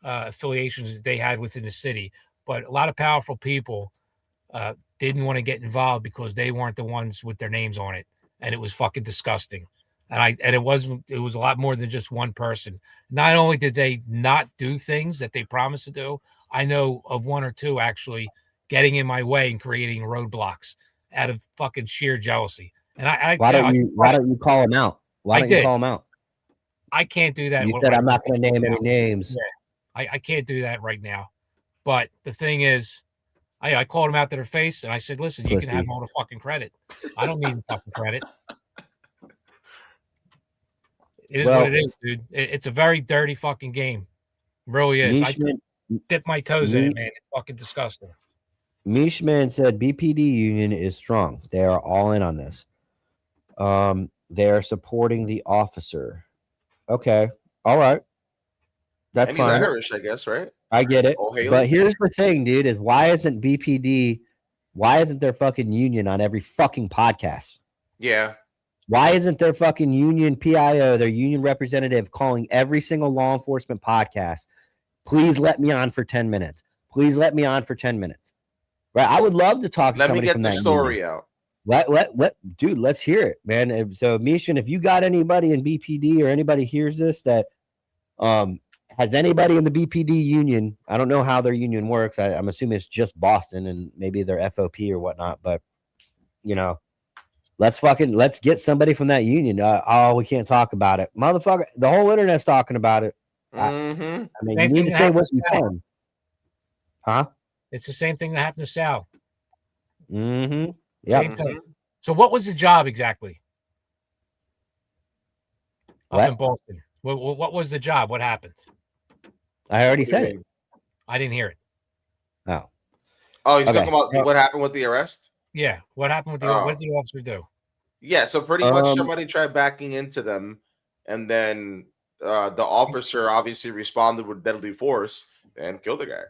affiliations they had within the city, but a lot of powerful people didn't want to get involved because they weren't the ones with their names on it, and it was fucking disgusting. And it was a lot more than just one person. Not only did they not do things that they promised to do, I know of one or two actually getting in my way and creating roadblocks out of fucking sheer jealousy. And why don't you call them out? Why don't you call them out? I can't do that. You said I'm not going to name any names. Yeah, I can't do that right now. But the thing is, I called them out to their face and I said, listen, you can have all the fucking credit. I don't need the fucking credit. It is what it is, dude. It's a very dirty fucking game. It really is. I dip my toes in it, man. It's fucking disgusting. Mishman said BPD union is strong. They are all in on this. They are supporting the officer. Okay. All right. That's and fine. He's Irish, I guess, right? I get it. Oh, but here's the thing, dude, is why isn't BPD, why isn't there fucking union on every fucking podcast? Yeah. Why isn't their fucking union PIO, their union representative, calling every single law enforcement podcast? Please let me on for 10 minutes. Please let me on for 10 minutes. Right? I would love to talk to somebody from that union. Let me get the story out. Dude, let's hear it, man. So, Mishan, if you got anybody in BPD or anybody hears this that has anybody in the BPD union, I don't know how their union works. I'm assuming it's just Boston and maybe their FOP or whatnot, but you know, let's get somebody from that union. We can't talk about it. Motherfucker, the whole internet's talking about it. Mm-hmm. I mean, you need to say what you can. Huh? It's the same thing that happened to Sal. Mm-hmm. Same thing. So what was the job exactly? Up in Boston. What was the job? What happened? I already said it. I didn't hear it. No. Oh, you're talking about what happened with the arrest? Yeah. What happened with the what did the officer do? Yeah, so pretty much somebody tried backing into them, and then the officer obviously responded with deadly force and killed the guy.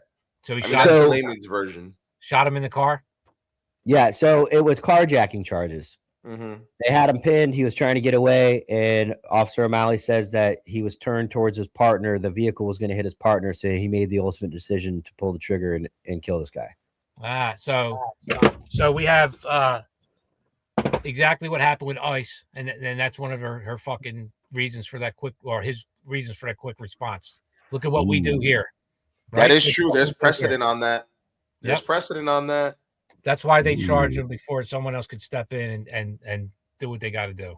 So he shot him. That's the version. Shot him in the car? Yeah, so it was carjacking charges. Mm-hmm. They had him pinned. He was trying to get away, and Officer O'Malley says that he was turned towards his partner. The vehicle was going to hit his partner, so he made the ultimate decision to pull the trigger and kill this guy. So we have exactly what happened with ICE, and that's one of her fucking reasons for that quick, or his reasons for that quick response. Look at what we do here. Right? That is true. There's precedent on that. There's precedent on that. That's why they charged him before someone else could step in and do what they got to do.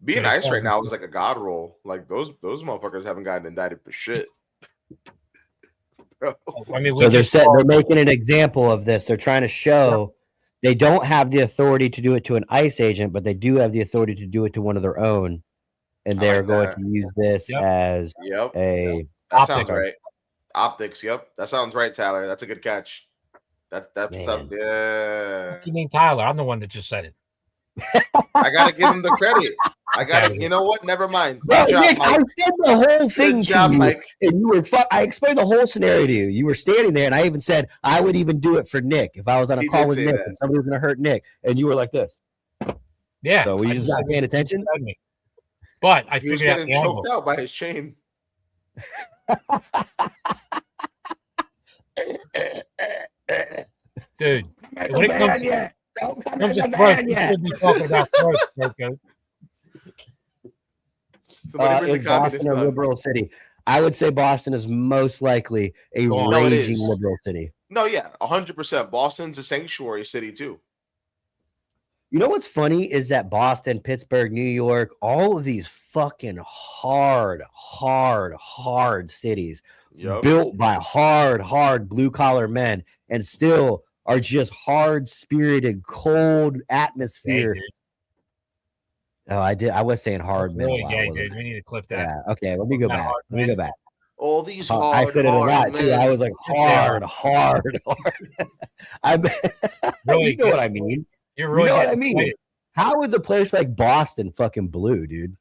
Being ICE right now is like a god roll. Like those motherfuckers haven't gotten indicted for shit. I mean, so they're making an example of this. They're trying to show they don't have the authority to do it to an ICE agent, but they do have the authority to do it to one of their own, and they're going to use this as a. That sounds right. Optics. Yep, that sounds right, Tyler. That's a good catch. That's up. Yeah. What do you mean, Tyler? I'm the one that just said it. I gotta give him the credit. I gotta. You know what? Never mind. Good job, Nick, Mike. I said the whole thing Good job, to you, Mike. and you were. I explained the whole scenario to you. You were standing there, and I even said I would even do it for Nick if I was on a call with Nick and somebody was going to hurt Nick, and you were like this. Yeah. So were you just not paying attention? But I He was figured out getting the angle. choked out by his chain. Dude, when it comes to throats, we should be talking about throats, okay? Somebody bring the Is communist Boston a nun. liberal city? I would say Boston is most likely a No, it raging is. liberal city. No, yeah, 100%. Boston's a sanctuary city too. You know what's funny is that Boston, Pittsburgh, New York, all of these fucking hard cities Yep. built by hard blue collar men and still are just hard spirited, cold atmosphere. Gay, dude. Oh, I was saying hard That's men really a lot, gay, wasn't dude. I? We need to clip that. Yeah. Okay. Let me go back. Let me go back. All these I said it a lot too. I was like hard. I Really you know what I mean. You're You really know what I getting mean? excited. How is a place like Boston fucking blue, dude?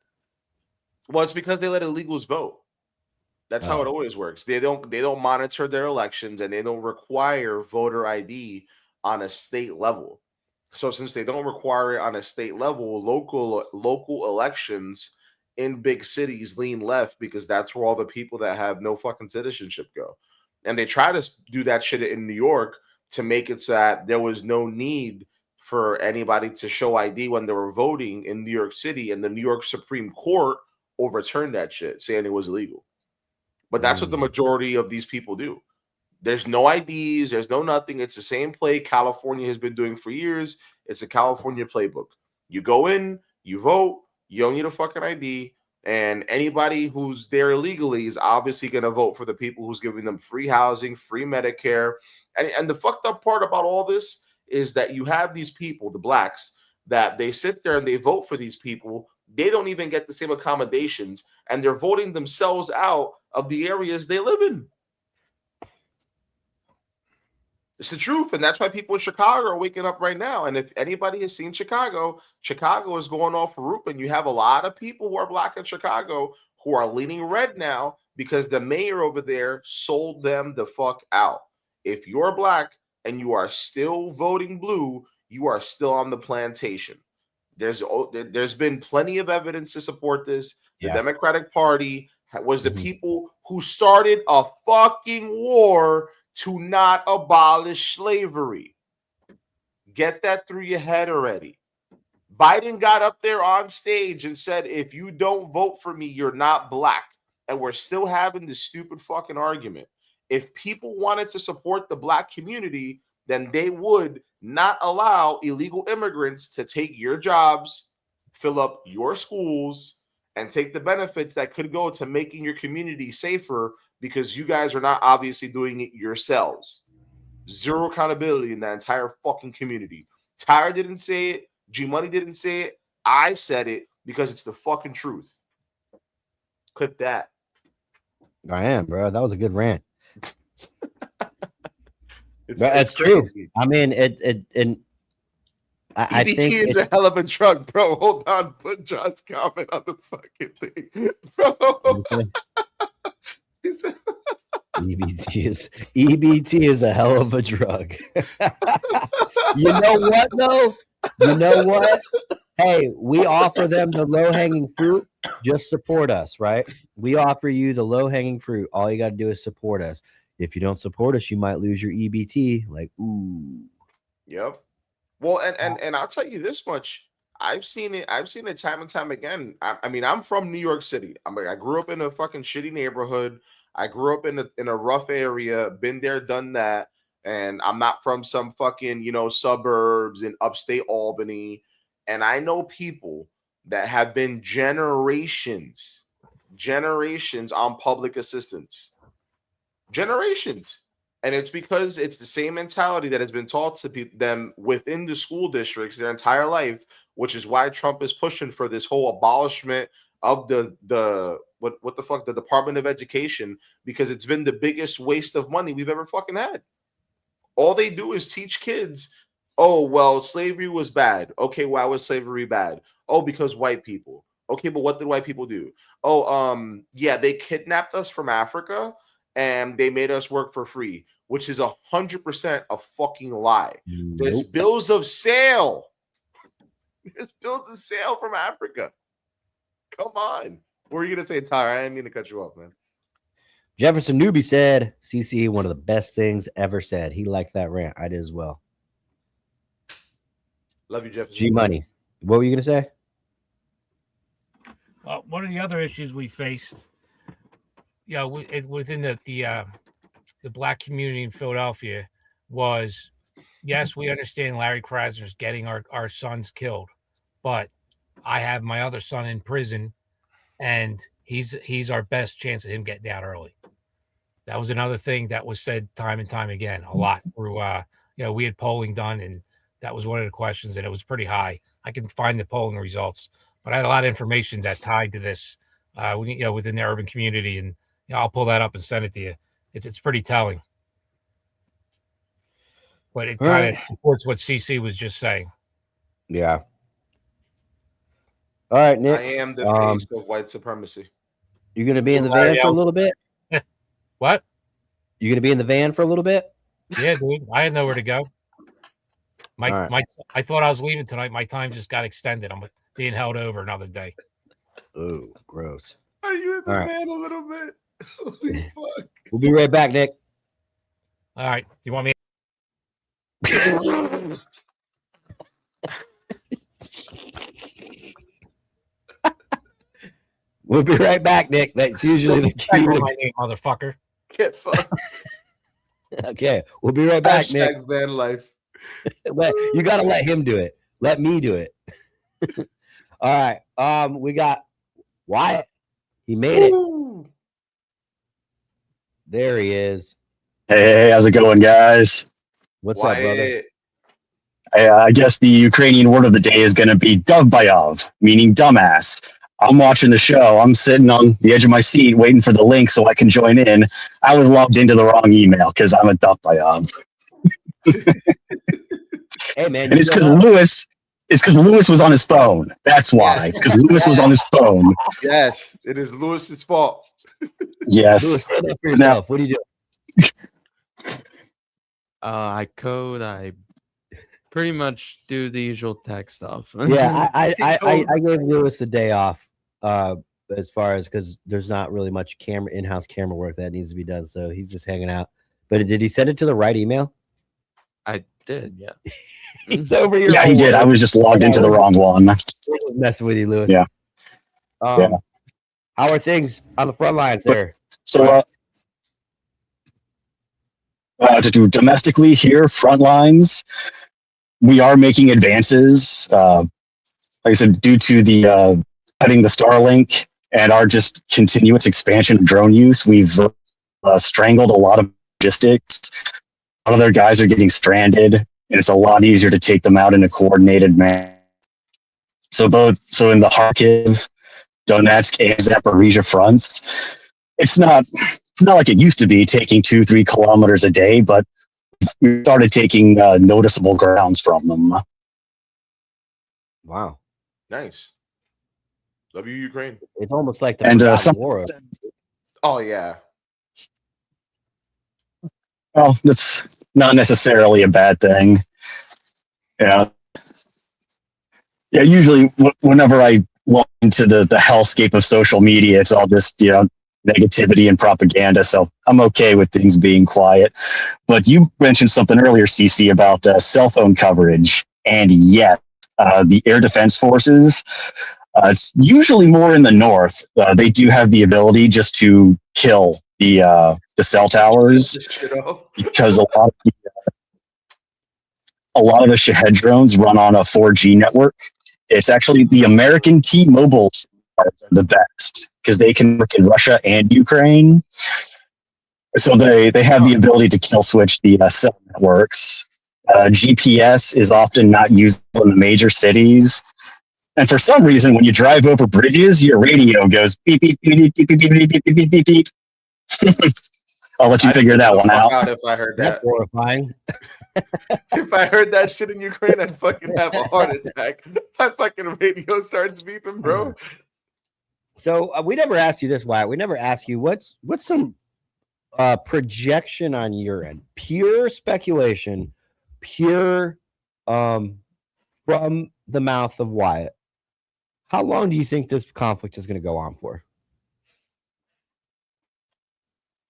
Well, it's because they let illegals vote. That's how it Oh. always works. They don't monitor their elections, and they don't require voter ID on a state level. So since they don't require it on a state level, local elections in big cities lean left because that's where all the people that have no fucking citizenship go. And they try to do that shit in New York to make it so that there was no need for anybody to show ID when they were voting in New York City, and the New York Supreme Court overturned that shit, saying it was illegal. But that's what the majority of these people do. There's no IDs, there's no nothing. It's the same play California has been doing for years. It's a California playbook. You go in, you vote, you don't need a fucking ID, and anybody who's there illegally is obviously going to vote for the people who's giving them free housing, free Medicare. And the fucked up part about all this is that you have these people, the blacks, that they sit there and they vote for these people. They don't even get the same accommodations, and they're voting themselves out of the areas they live in. It's the truth, and that's why people in Chicago are waking up right now. And if anybody has seen Chicago, Chicago is going off the roof, and you have a lot of people who are black in Chicago who are leaning red now because the mayor over there sold them the fuck out. If you're black and you are still voting blue, you are still on the plantation. There's been plenty of evidence to support this. The Democratic Party was the people who started a fucking war to not abolish slavery. Get that through your head already. Biden got up there on stage and said, if you don't vote for me, you're not black. And we're still having this stupid fucking argument. If people wanted to support the black community, then they would not allow illegal immigrants to take your jobs, fill up your schools, and take the benefits that could go to making your community safer, because you guys are not obviously doing it yourselves. Zero accountability in that entire fucking community. Tyra didn't say it. G-Money didn't say it. I said it because it's the fucking truth. Clip that. I am, bro. That was a good rant. It's true. crazy. I mean, I EBT think is a hell of a drug, bro. Hold on. Put John's comment on the fucking thing, bro. EBT is a hell of a drug. You know what, though? You know what? Hey, we offer them the low-hanging fruit. Just support us, right? We offer you the low-hanging fruit. All you got to do is support us. If you don't support us, you might lose your EBT. Like, ooh. Yep. Well, and I'll tell you this much. I've seen it time and time again. I mean, I'm from New York City. I grew up in a fucking shitty neighborhood. I grew up in a rough area, been there, done that. And I'm not from some fucking, suburbs in upstate Albany. And I know people that have been generations on public assistance. Generations. And it's because it's the same mentality that has been taught to them within the school districts their entire life, which is why Trump is pushing for this whole abolishment of the Department of Education, because it's been the biggest waste of money we've ever fucking had. All they do is teach kids, oh, well, slavery was bad. Okay, why was slavery bad? Oh, because white people. Okay, but what did white people do? Oh, yeah, they kidnapped us from Africa and they made us work for free, which is 100% a fucking lie. Nope. There's bills of sale. There's bills of sale from Africa. Come on. What were you gonna say, Tyra? I didn't mean to cut you off, man. Jefferson Newby said, CC, one of the best things ever said. He liked that rant. I did as well. Love you, Jefferson. G Money. What were you going to say? One of the other issues we faced, within the black community in Philadelphia was, yes, we understand Larry Krasner's getting our sons killed, but I have my other son in prison, and he's our best chance of him getting out early. That was another thing that was said time and time again, a lot through, we had polling done, and that was one of the questions, and it was pretty high. I can find the polling results, but I had a lot of information that tied to this, within the urban community, and I'll pull that up and send it to you. It's pretty telling, but it kind of supports what CC was just saying. Yeah. All right, Nick. I am the face of white supremacy. You going to be in the van for a little bit? What? You going to be in the van for a little bit? Yeah, dude. I had nowhere to go. I thought I was leaving tonight. My time just got extended. I'm being held over another day. Oh, gross. Are you in the van a little bit? Holy fuck. We'll be right back, Nick. All right. You want me? We'll be right back, Nick. That's usually the key. My name, motherfucker. Get fucked. Okay, we'll be right back, Nick. Van life. You got to let him do it. Let me do it. All right. We got Wyatt. He made it. There he is. Hey, how's it going, guys? What's up, brother? I guess the Ukrainian word of the day is going to be dovbayov, meaning dumbass. I'm watching the show. I'm sitting on the edge of my seat waiting for the link so I can join in. I was logged into the wrong email because I'm a dovbayov. Hey, man. And it's because Lewis was on his phone. That's why. It's because Lewis was on his phone. Yes, it is Lewis's fault. Yes. Lewis, stand up for yourself. What do you do? I code. I pretty much do the usual tech stuff. Yeah, I gave Lewis a day off as far as because there's not really much in-house camera work that needs to be done. So he's just hanging out. But did he send it to the right email? I did, yeah. He's over here. Yeah, he did. I was just logged into the wrong one. Messing with you, Lewis. Yeah. How are things on the front lines there? So, to do domestically here, front lines, we are making advances. Like I said, due to the cutting the Starlink and our just continuous expansion of drone use, we've strangled a lot of logistics. A lot of their guys are getting stranded, and it's a lot easier to take them out in a coordinated manner. So in the Kharkiv, Donetsk, and Zaporizhia fronts, it's not like it used to be taking 2-3 kilometers a day, but we started taking noticeable grounds from them. Wow. Nice. Love you, Ukraine. It's almost like the war. Oh, yeah. Well, that's not necessarily a bad thing. Yeah. Yeah, usually whenever I log into the hellscape of social media, it's all just, negativity and propaganda. So I'm okay with things being quiet. But you mentioned something earlier, CC, about cell phone coverage. And yet, the Air Defense Forces, it's usually more in the north. They do have the ability just to kill the cell towers because a lot of the Shahed drones run on a 4G network. It's actually the American T-Mobile are the best because they can work in Russia and Ukraine. So they have the ability to kill switch the cell networks. GPS is often not usable in the major cities. And for some reason, when you drive over bridges, your radio goes beep, beep, beep, beep, beep, beep, beep, beep, beep, beep, beep. I'll let you figure that one out. If I heard That's that. horrifying. If I heard that shit in Ukraine, I'd fucking have a heart attack. My fucking radio starts beeping, bro. So we never asked you this, Wyatt. We never asked you what's some projection on your end, pure speculation, pure from the mouth of Wyatt. How long do you think this conflict is going to go on for?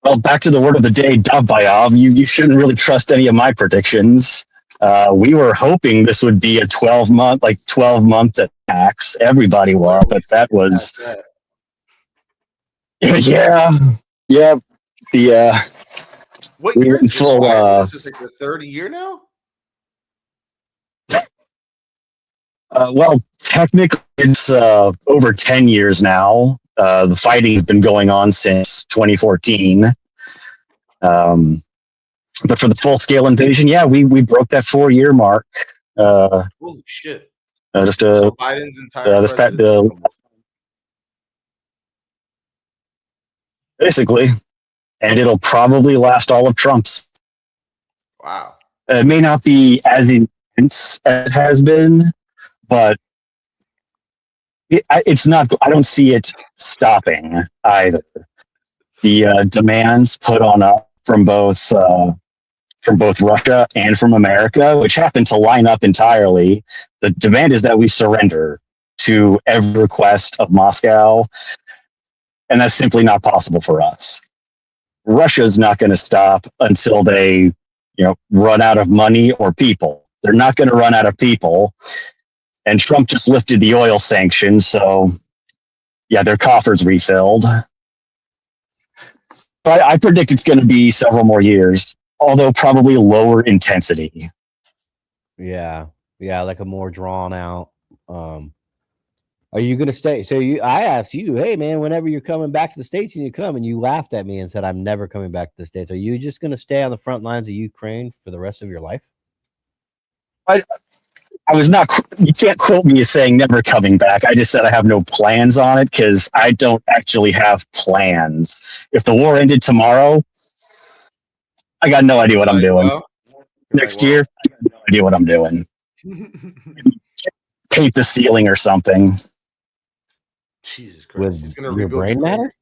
Well, back to the word of the day, Davbayov. You shouldn't really trust any of my predictions. We were hoping this would be a 12 months at max. Everybody was, but that was, yeah. What we year went is this? full. This is like the third year now. Well, technically, it's over 10 years now. The fighting's been going on since 2014. But for the full-scale invasion, yeah, we broke that 4-year mark. Holy shit! So Biden's entire basically, and it'll probably last all of Trump's. Wow. It may not be as intense as it has been, but it's not. I don't see it stopping either. The demands put on up from both Russia and from America, which happen to line up entirely. The demand is that we surrender to every request of Moscow, and that's simply not possible for us. Russia's not going to stop until they, run out of money or people. They're not going to run out of people. And Trump just lifted the oil sanctions, so yeah, their coffers refilled. But I predict it's going to be several more years, although probably lower intensity. Yeah, like a more drawn out. Are you going to stay? So I asked you, hey man, whenever you're coming back to the States, you come, and you laughed at me and said, I'm never coming back to the States. Are you just going to stay on the front lines of Ukraine for the rest of your life? I was not. You can't quote me as saying never coming back. I just said I have no plans on it because I don't actually have plans. If the war ended tomorrow, I got no idea what I'm doing. Next year, I got no idea what I'm doing. Paint the ceiling or something. Jesus Christ! He's gonna your brain matter?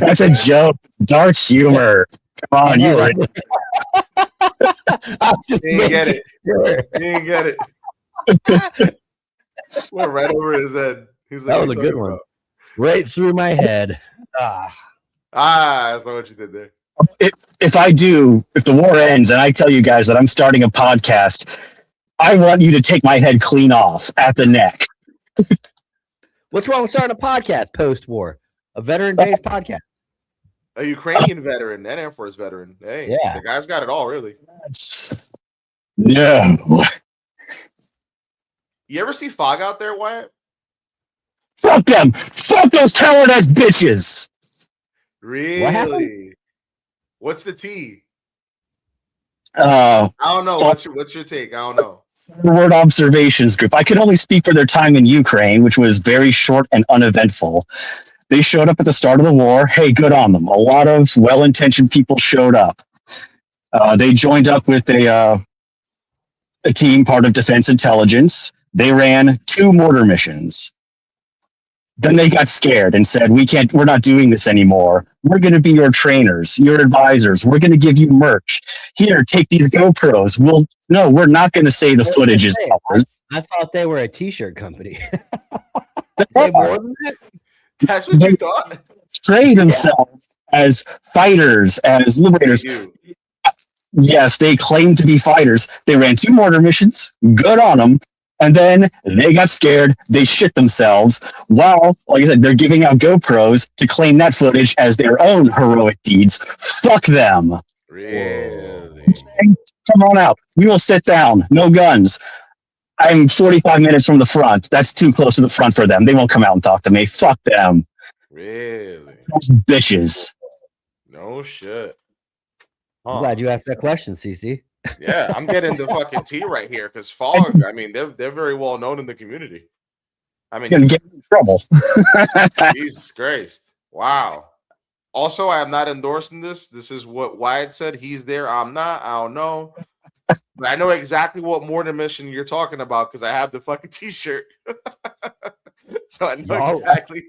That's a joke. Dark humor. Come on, you right. He didn't get it. He didn't get it. Went right over his head. He's like, that was a good one. Right through my head. That's not what you did there. If the war ends and I tell you guys that I'm starting a podcast, I want you to take my head clean off at the neck. What's wrong with starting a podcast post-war? A veteran-based podcast. A Ukrainian veteran, an Air Force veteran. Hey, yeah, the guy's got it all, really. No. You ever see Fog out there, Wyatt? Fuck them. Fuck those coward-ass bitches. Really? What's the T? I don't know. What's your take? I don't know. Forward Observations Group. I can only speak for their time in Ukraine, which was very short and uneventful. They showed up at the start of the war. Hey, good on them. A lot of well-intentioned people showed up. They joined up with a team, part of Defense Intelligence. They ran 2 mortar missions. Then they got scared and said, we're not doing this anymore. We're going to be your trainers, your advisors. We're going to give you merch. Here, take these GoPros. We're not going to say the footage is ours. I thought they were a t-shirt company. That's what you thought? Portray themselves as fighters, as liberators. Yes, they claim to be fighters. They ran 2 mortar missions. Good on them. And then they got scared. They shit themselves. While, like I said, they're giving out GoPros to claim that footage as their own heroic deeds. Fuck them. Really? Come on out. We will sit down. No guns. I'm 45 minutes from the front. That's too close to the front for them. They won't come out and talk to me. Fuck them. Really? Those bitches. No shit. I'm glad you asked that question, CC. Yeah, I'm getting the fucking tea right here because Fog, I mean, they're very well known in the community. I mean, gonna get in trouble. Jesus Christ. Wow. Also, I am not endorsing this. This is what Wyatt said. He's there. I'm not. I don't know. But I know exactly what mortar mission you're talking about because I have the fucking t-shirt. So I know exactly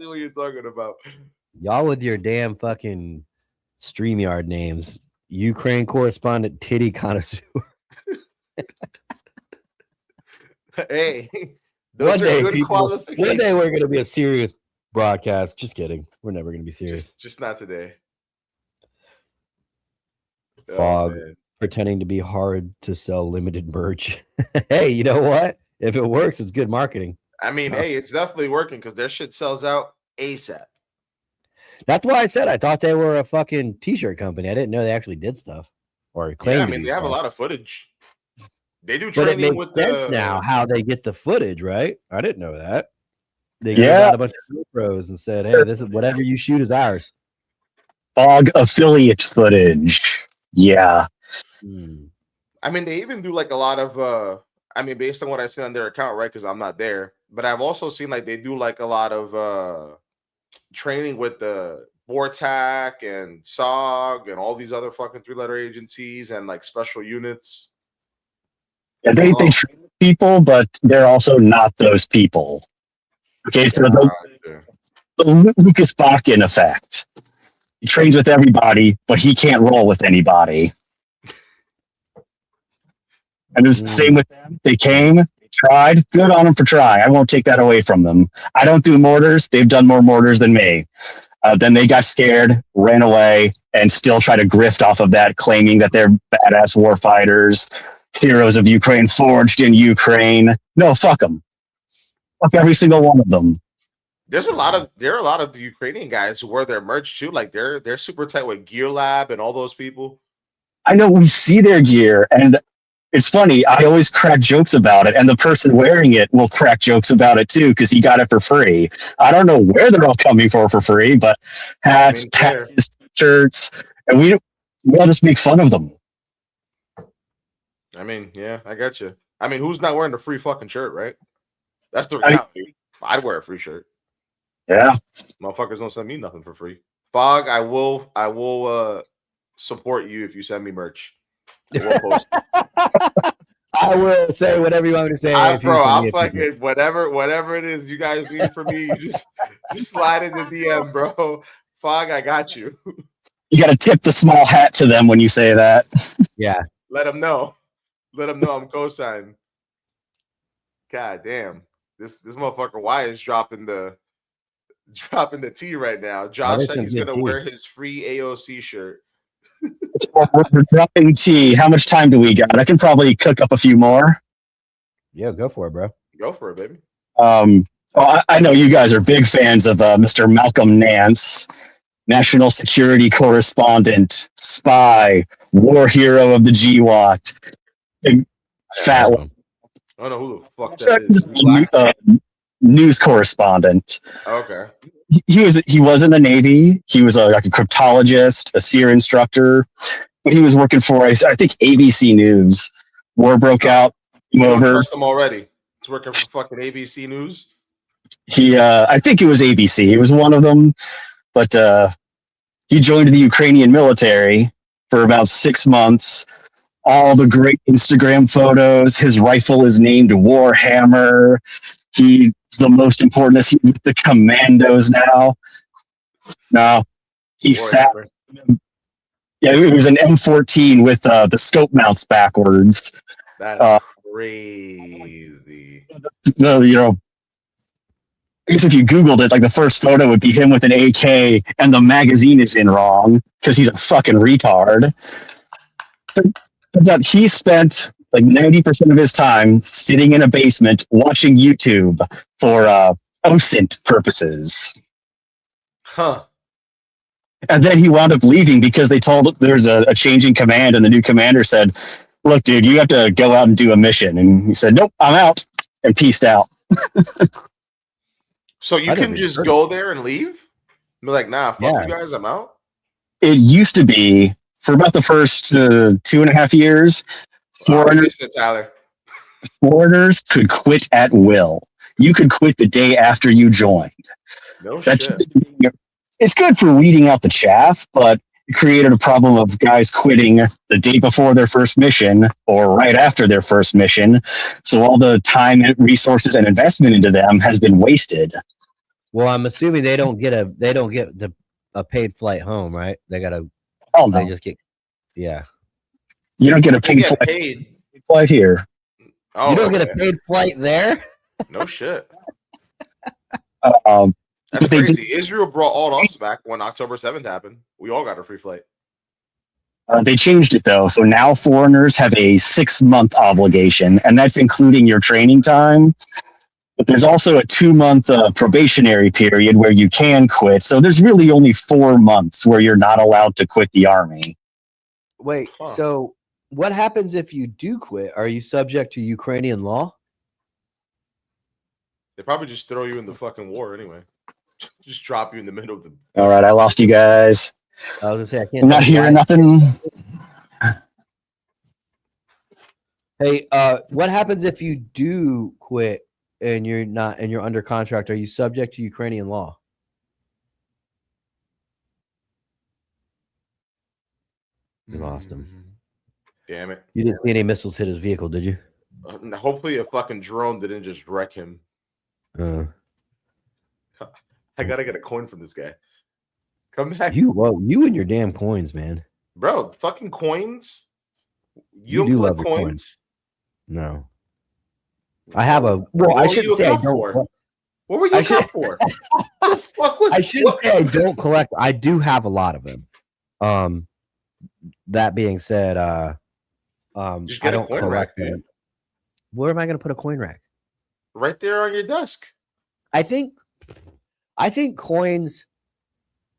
what you're talking about. Y'all with your damn fucking StreamYard names. Ukraine correspondent titty connoisseur. Hey, those are good qualifications. One day we're going to be a serious broadcast. Just kidding. We're never going to be serious. Just not today. Fog pretending to be hard to sell limited merch. Hey, you know what? If it works, it's good marketing. I mean, hey, it's definitely working because their shit sells out ASAP. That's why I said I thought they were a fucking t-shirt company. I didn't know they actually did stuff or claimed. Yeah, I mean, they have a lot of footage. They do training but it makes with sense the now how they get the footage, right? I didn't know that. They gave out a bunch of pros and said, "Hey, this is whatever you shoot is ours." Fog affiliate footage. Yeah. I mean, they even do like a lot of I mean, based on what I see on their account, right? Because I'm not there, but I've also seen like they do like a lot of training with the BORTAC and SOG and all these other fucking 3-letter agencies and like special units. Yeah, they train people, but they're also not those people. Okay, so the Lucas Bakken effect. He trains with everybody, but he can't roll with anybody. And it was the same with them. They came, they tried. Good on them for trying. I won't take that away from them. I don't do mortars. They've done more mortars than me. Then they got scared, ran away, and still try to grift off of that, claiming that they're badass war fighters, heroes of Ukraine, forged in Ukraine. No, fuck them. Fuck every single one of them. There are a lot of the Ukrainian guys who wear their merch too. Like they're super tight with Gear Lab and all those people. I know, we see their gear, and it's funny. I always crack jokes about it, and the person wearing it will crack jokes about it too because he got it for free. I don't know where they're all coming for free, but hats, patches, shirts, and we all just make fun of them. I mean, yeah, I got you. I mean, who's not wearing a free fucking shirt, right? That's the reality. I'd wear a free shirt. Yeah, motherfuckers don't send me nothing for free. Fog, I will support you if you send me merch. I will post. I will say whatever you want me to say. I'll fucking whatever it is you guys need from me. You just slide in the DM, bro. Fog, I got you. You got to tip the small hat to them when you say that. Yeah. Let them know. Let them know I'm co-signing. God damn. This motherfucker Y is dropping the T right now. Josh said he's gonna wear his free AOC shirt. We're dropping T. How much time do we got? I can probably cook up a few more. Yeah, go for it, bro. Go for it, baby. I know you guys are big fans of Mr. Malcolm Nance, national security correspondent, spy, war hero of the GWAT, big fat one. I don't know who the fuck that is. News correspondent. Okay. He was in the Navy. He was like a cryptologist, a SEER instructor, but he was working for I think ABC News. War broke out. You don't trust him already. He's working for fucking ABC News. I think it was ABC. He was one of them, but he joined the Ukrainian military for about 6 months. All the great Instagram photos. His rifle is named Warhammer. He's the most important. He's with the commandos now. No, he sat. Yeah, it was an M14 with the scope mounts backwards. That's crazy. No, I guess if you Googled it, like the first photo would be him with an AK, and the magazine is in wrong because he's a fucking retard. But he spent like 90% of his time sitting in a basement watching YouTube for OSINT purposes. Huh. And then he wound up leaving because they told there's a change in command, and the new commander said, "Look, dude, you have to go out and do a mission." And he said, "Nope, I'm out," and peaced out. So you can just go there and leave? Be like, nah, fuck you guys, I'm out? It used to be, for about the first 2.5 years, foreigners could quit at will. You could quit the day after you joined. No shit. It's good for weeding out the chaff, but it created a problem of guys quitting the day before their first mission or right after their first mission. So all the time, resources, and investment into them has been wasted. Well, I'm assuming they don't get a paid flight home, right? They got to. Oh no. They just get. Yeah. You don't get a paid flight here. Oh, you don't get okay. a paid flight there. No shit. But That's they crazy. Israel brought all of us back when October 7th happened. We all got a free flight. They changed it though, so now foreigners have a 6-month obligation, and that's including your training time. But there's also a 2-month probationary period where you can quit. So there's really only 4 months where you're not allowed to quit the army. Wait, so what happens if you do quit? Are you subject to Ukrainian law? They probably just throw you in the fucking war anyway. Just drop you in the middle of the. All right, I lost you guys. I was gonna say I can't. I'm not hearing nothing. Hey, what happens if you do quit and you're not and you're under contract? Are you subject to Ukrainian law? You lost him. Damn it. You didn't see any missiles hit his vehicle, did you? Hopefully a fucking drone didn't just wreck him. I gotta get a coin from this guy. Come back. You and your damn coins, man. Bro, fucking coins? You don't do collect love your coins? coins. No. I have a well, I shouldn't say I don't. What were you up for? I shouldn't say I don't collect. I do have a lot of them. That being said, just get I don't a coin rack, them. dude. Where am I going to put a coin rack? Right there on your desk. I think coins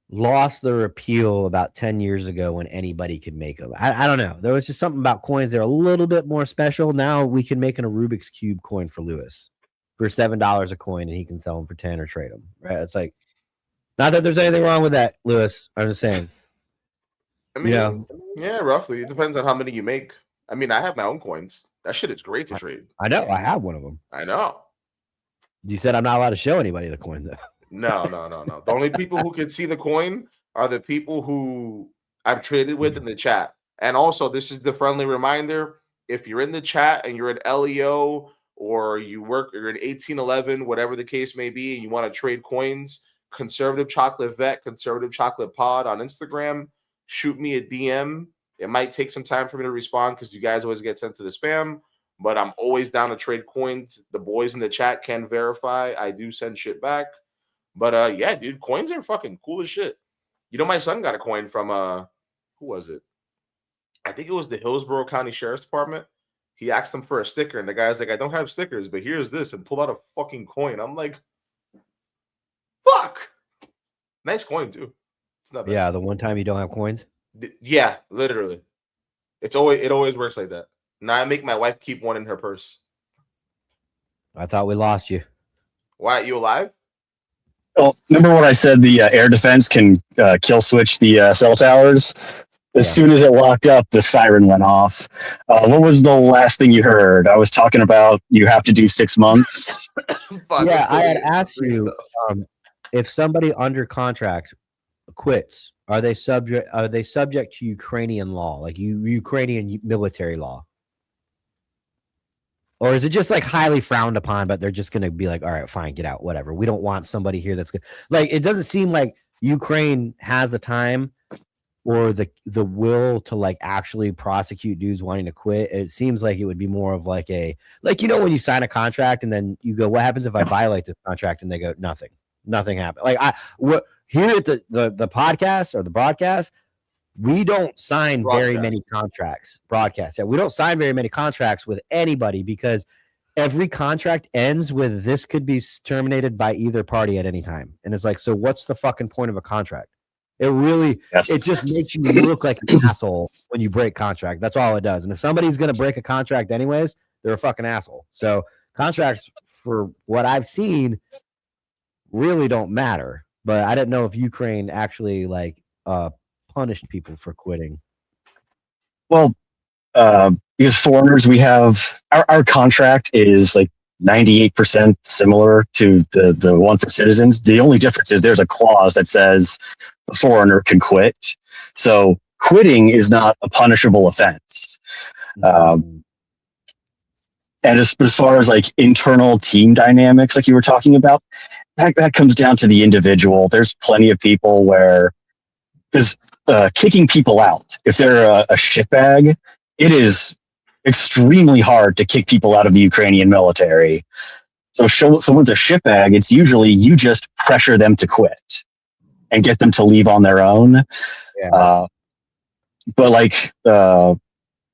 lost their appeal about 10 years ago when anybody could make them. I don't know. There was just something about coins. They're a little bit more special. Now we can make a Rubik's Cube coin for Lewis for $7 a coin, and he can sell them for 10 or trade them. Right? It's like, not that there's anything wrong with that, Lewis. I'm just saying. I mean, yeah, roughly. It depends on how many you make. I mean, I have my own coins. That shit is great to trade. I know. I have one of them. I know. You said I'm not allowed to show anybody the coin, though. No. The only people who can see the coin are the people who I've traded with in the chat. And also, this is the friendly reminder. If you're in the chat and you're an LEO or you're in 1811, whatever the case may be, and you want to trade coins, Conservative Chocolate Vet, Conservative Chocolate Pod on Instagram, shoot me a DM. It might take some time for me to respond because you guys always get sent to the spam, but I'm always down to trade coins. The boys in the chat can verify. I do send shit back. But yeah, dude, coins are fucking cool as shit. You know, my son got a coin from who was it? I think it was the Hillsborough County Sheriff's Department. He asked them for a sticker, and the guy's like, I don't have stickers, but here's this, and pulled out a fucking coin. I'm like, fuck. Nice coin, too. It's not bad. Yeah, the one time you don't have coins? Yeah, literally. It always works like that. Now I make my wife keep one in her purse. I thought we lost you. Why? You alive? Well, remember what I said? The air defense can kill switch the cell towers. As soon as it locked up, the siren went off. What was the last thing you heard? I was talking about you have to do 6 months. Yeah, I had asked you if somebody under contract quits, are they subject to Ukrainian law, like Ukrainian military law? Or is it just like highly frowned upon, but they're just going to be like, all right, fine, get out, whatever. We don't want somebody here that's good. Like, it doesn't seem like Ukraine has the time or the will to like actually prosecute dudes wanting to quit. It seems like it would be more of like when you sign a contract and then you go, what happens if I violate this contract? And they go, nothing happened. Like here at the podcast or the broadcast, we don't sign very many contracts. Broadcast. Yeah, we don't sign very many contracts with anybody because every contract ends with this could be terminated by either party at any time. And it's like, so what's the fucking point of a contract? It really, it just makes you look like an asshole when you break contract. That's all it does. And if somebody's going to break a contract anyways, they're a fucking asshole. So contracts, for what I've seen, really don't matter. But I didn't know if Ukraine actually punished people for quitting. Well, because foreigners, we have our contract is like 98% similar to the one for citizens. The only difference is there's a clause that says the foreigner can quit. So quitting is not a punishable offense. And as far as like internal team dynamics, like you were talking about, that comes down to the individual. There's plenty of people where, because kicking people out, if they're a shitbag, it's extremely hard to kick people out of the Ukrainian military. So someone's a shitbag. It's usually you just pressure them to quit and get them to leave on their own. Yeah. But like,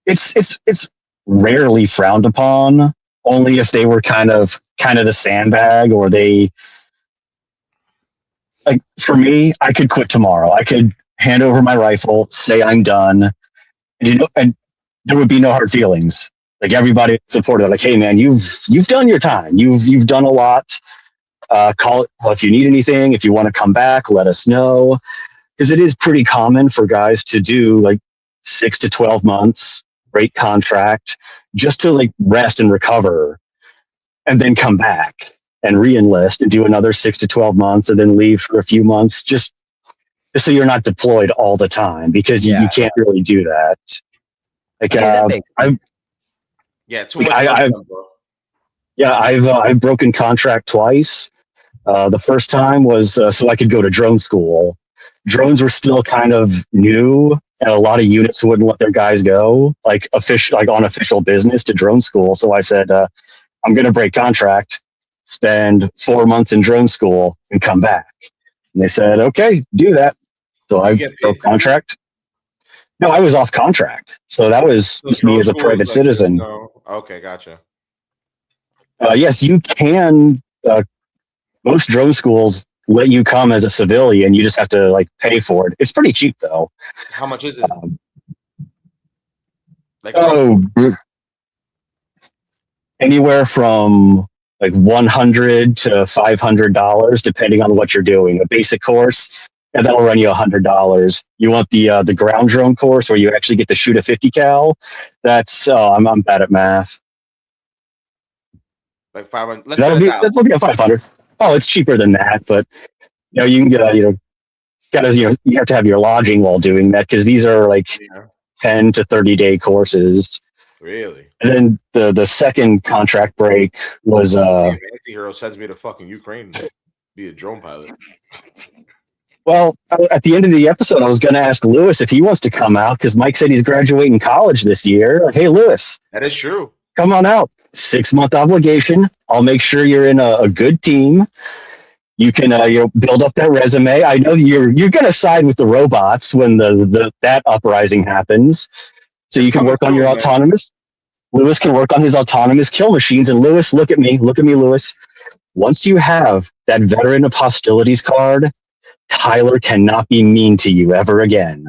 it's rarely frowned upon. Only if they were kind of the sandbag, or they, like, for me, I could quit tomorrow. I could hand over my rifle, say I'm done, and there would be no hard feelings. Like, everybody supported, like, hey man, you've done your time. You've done a lot. Call it, well, if you need anything, if you want to come back, let us know. Because it is pretty common for guys to do like 6 to 12 months, great contract, just to like rest and recover, and then come back and re-enlist and do another 6 to 12 months and then leave for a few months, just so you're not deployed all the time, because you can't really do that. Like, too much. I've broken contract twice. The first time was so I could go to drone school. Drones were still kind of new, and a lot of units wouldn't let their guys go, like on official business, to drone school. So I said, I'm going to break contract, spend 4 months in drone school, and come back. And they said, okay, do that. So I broke contract. No, I was off contract. So that was just me as a private citizen. Okay, gotcha. Yes, you can. Most drone schools let you come as a civilian. You just have to like pay for it. It's pretty cheap though. How much is it? Anywhere from like $100 to $500, depending on what you're doing. A basic course, and that'll run you $100. You want the ground drone course, where you actually get to shoot a 50 cal? That's I'm bad at math. Like 500. That's looking at 500. Oh, it's cheaper than that, but you can get you have to have your lodging while doing that, because these are like 10 to 30-day courses. Really? And then the second contract break was anti-hero sends me to fucking Ukraine to be a drone pilot. Well, at the end of the episode, I was going to ask Lewis if he wants to come out, because Mike said he's graduating college this year. Like, hey, Lewis, that is true. Come on out. 6-month obligation. I'll make sure you're in a good team. You can build up that resume. I know you're going to side with the robots when that uprising happens. So you can work on your autonomous. Lewis can work on his autonomous kill machines. And Lewis, look at me, Lewis. Once you have that veteran of hostilities card, Tyler cannot be mean to you ever again.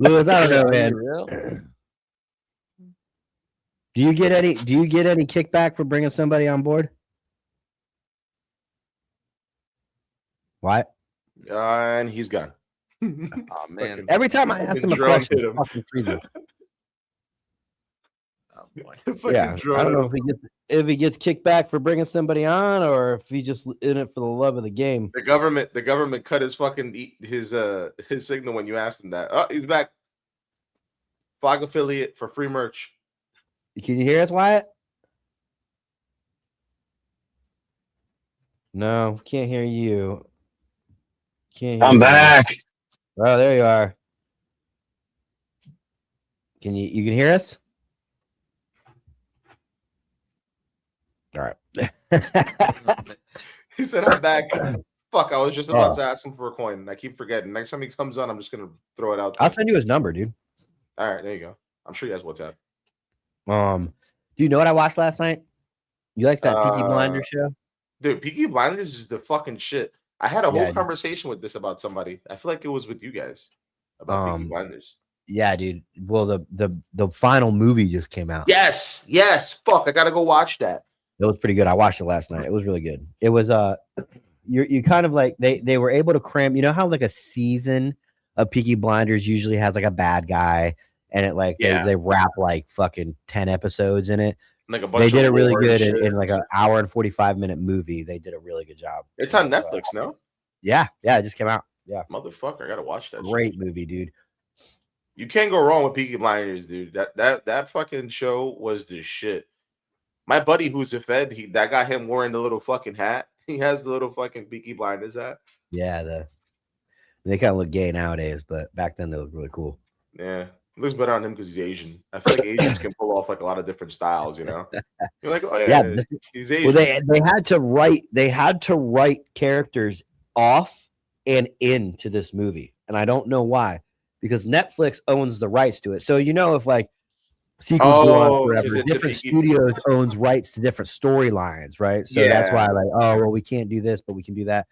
Lewis, I don't know, man. Do you get any kickback for bringing somebody on board? What? And he's gone. Oh man! Every time I ask him a question, he fucking freezes. Oh boy! Yeah, I don't know if he gets kicked back for bringing somebody on, or if he just in it for the love of the game. The government cut his fucking his signal when you asked him that. Oh, he's back. Flag affiliate for free merch. Can you hear us, Wyatt? No, can't hear you. I'm back. Oh, there you are. You can hear us? All right. He said, I'm back. Fuck, I was just about to ask him for a coin. I keep forgetting. Next time he comes on, I'm just going to throw it out there. I'll send you his number, dude. All right, there you go. I'm sure he has WhatsApp. Do you know what I watched last night? You like that Peaky Blinders show? Dude, Peaky Blinders is the fucking shit. I had a whole conversation with this about somebody. I feel like it was with you guys about Peaky Blinders. Yeah, dude. Well, the final movie just came out. Yes. Fuck, I gotta go watch that. It was pretty good. I watched it last night. It was really good. It was you kind of like they were able to cram. You know how like a season of Peaky Blinders usually has like a bad guy, and it like they wrap like fucking 10 episodes in it. Like a bunch they did it really good in like an hour and 45-minute movie. They did a really good job. It's on Netflix, no? Yeah, it just came out. Yeah, motherfucker, I gotta watch that. Great movie, dude. You can't go wrong with Peaky Blinders, dude. That fucking show was the shit. My buddy who's a Fed, that got him wearing the little fucking hat. He has the little fucking Peaky Blinders hat. Yeah, they kind of look gay nowadays, but back then they looked really cool. Yeah. It looks better on him because he's Asian. I feel like Asians can pull off like a lot of different styles, you know. You're like, oh yeah, he's Asian. Well, they had to write characters off and into this movie, and I don't know why, because Netflix owns the rights to it. So if like sequels go on forever, different studios owns rights to different storylines, right? So that's why like, oh well, we can't do this, but we can do that.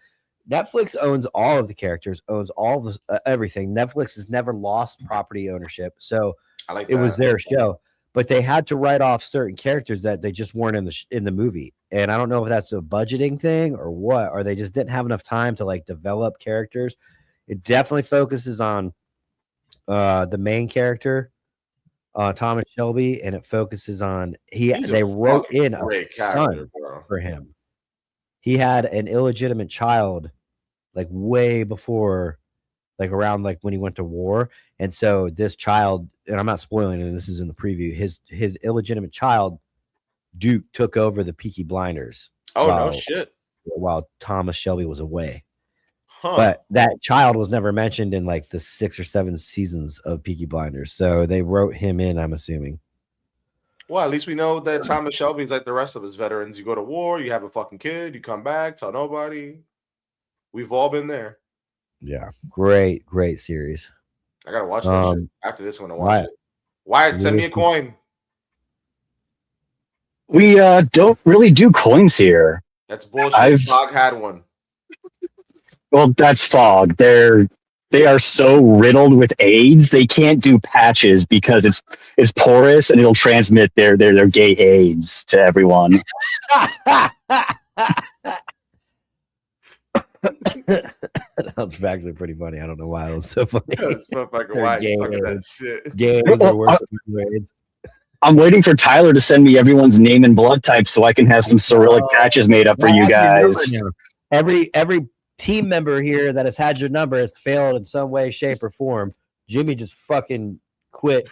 Netflix owns all of the characters, owns all of everything. Netflix has never lost property ownership, so it was their show. But they had to write off certain characters that they just weren't in the movie, and I don't know if that's a budgeting thing or what, or they just didn't have enough time to like develop characters. It definitely focuses on the main character, Thomas Shelby, and it focuses on they wrote in a son for him. He had an illegitimate child like way before, like around like when he went to war. And so this child, and I'm not spoiling it, this is in the preview, his illegitimate child, Duke, took over the Peaky Blinders. Oh, no shit. While Thomas Shelby was away. Huh. But that child was never mentioned in like the 6 or 7 seasons of Peaky Blinders. So they wrote him in, I'm assuming. Well, at least we know that Thomas Shelby's like the rest of us veterans. You go to war, you have a fucking kid, you come back, tell nobody. We've all been there. Yeah, great series. I gotta watch that shit after this one. To watch it. Wyatt, send me a coin. We don't really do coins here. That's bullshit. Fog had one. Well, that's Fog. They are so riddled with AIDS, they can't do patches because it's porous and it'll transmit their gay AIDS to everyone. That's actually pretty funny. I don't know why it was so funny. It's fucking Wyatt talking that shit. Gay AIDS are worse than AIDS. I'm waiting for Tyler to send me everyone's name and blood type so I can have some Cyrillic patches made up for you guys. Every team member here that has had your number has failed in some way, shape, or form. Jimmy just fucking quit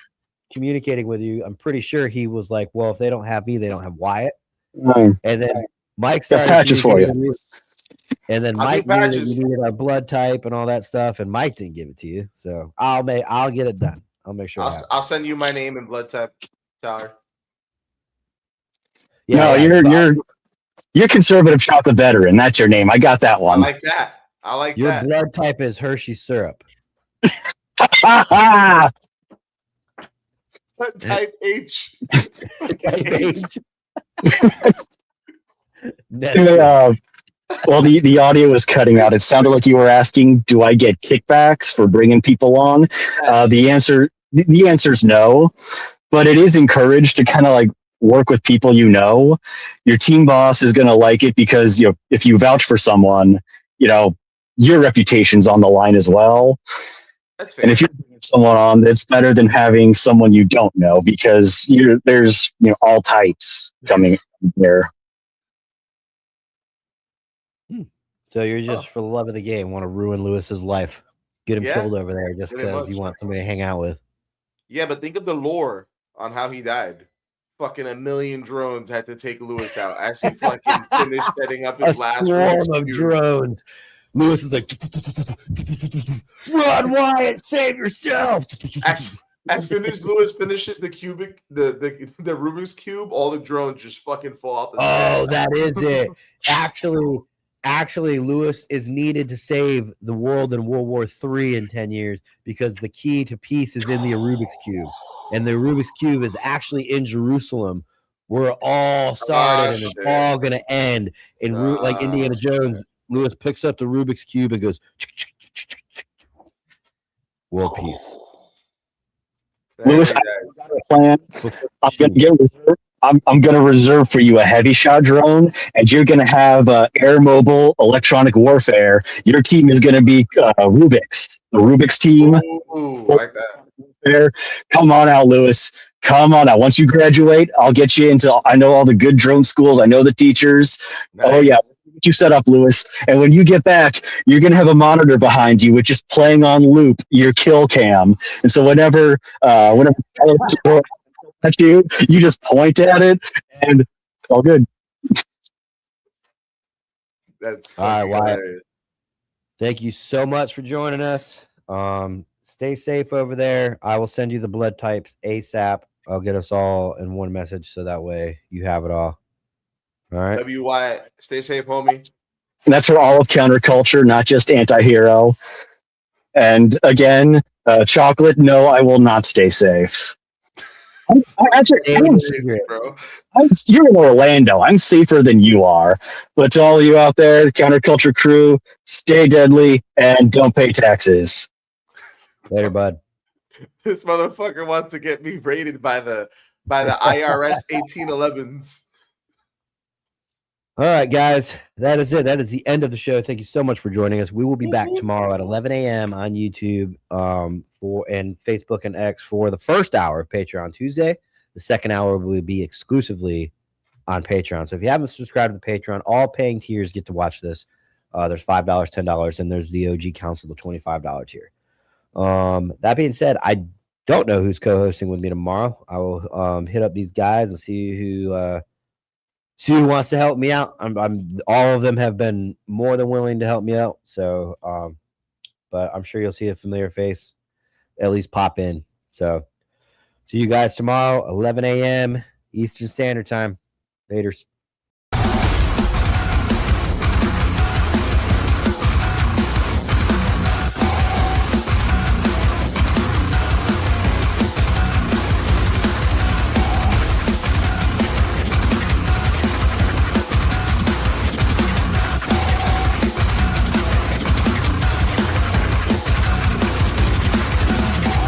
communicating with you. I'm pretty sure he was like, well, if they don't have me, they don't have Wyatt. And then Mike started patches for you. And then Mike knew that you needed our blood type and all that stuff, and Mike didn't give it to you. So I'll get it done. I'll make sure. I'll send you my name and blood type, Tyler. Yeah, no, you're conservative shop the veteran. That's your name. I got that one. I like that. Your blood type is Hershey syrup. Type H. Type H. Well, the audio was cutting out. It sounded like you were asking, do I get kickbacks for bringing people on? Yes. The answer is no, but it is encouraged to kind of like work with people you know. Your team boss is going to like it because if you vouch for someone, your reputation's on the line as well. That's fair. And if you're bringing someone on, it's better than having someone you don't know because there's all types coming here. So you're just for the love of the game want to ruin Lewis's life, get him killed over there just because you want somebody to hang out with. Yeah, but think of the lore on how he died. Fucking 1 million drones had to take Lewis out as he fucking finished setting up his last swarm of drones. Lewis is like, run, Wyatt, save yourself. As soon as Lewis finishes the Rubik's Cube, all the drones just fucking fall off the sky. Oh, that is it. Actually, Lewis is needed to save the world in World War III in 10 years because the key to peace is in the Rubik's Cube. And the Rubik's Cube is actually in Jerusalem, where it all started, and it's all going to end. And like Indiana Jones, Lewis picks up the Rubik's Cube and goes, world peace. Lewis, I got a plan. I'm going to reserve for you a heavy shot drone, and you're going to have air mobile electronic warfare. Your team is going to be the Rubik's team. Ooh, I like that. Come on out, Lewis. Come on out. Once you graduate, I'll get you into. I know all the good drone schools. I know the teachers. Nice. Oh yeah, get you set up, Lewis. And when you get back, you're gonna have a monitor behind you, which is playing on loop your kill cam. And so whenever at you just point at it, and it's all good. That's all right, Wyatt. Thank you so much for joining us. Stay safe over there. I will send you the blood types ASAP. I'll get us all in one message so that way you have it all. All right. WY, stay safe, homie. That's for all of counterculture, not just anti-hero. And again, chocolate, no, I will not stay safe. You're in Orlando. I'm safer than you are. But to all of you out there, the counterculture crew, stay deadly and don't pay taxes. Later, bud. This motherfucker wants to get me raided by the IRS 1811s. All right, guys, that is it. That is the end of the show. Thank you so much for joining us. We will be back tomorrow at 11 a.m. on YouTube and Facebook and X for the first hour of Patreon Tuesday. The second hour will be exclusively on Patreon. So if you haven't subscribed to the Patreon, all paying tiers get to watch this. There's $5, $10, and there's the OG Council, the $25 tier. That being said, I don't know who's co-hosting with me tomorrow. I will hit up these guys and see who wants to help me out. I'm all of them have been more than willing to help me out. So, but I'm sure you'll see a familiar face at least pop in. So, see you guys tomorrow, 11 a.m. Eastern Standard Time. Laters.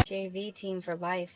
JV team for life.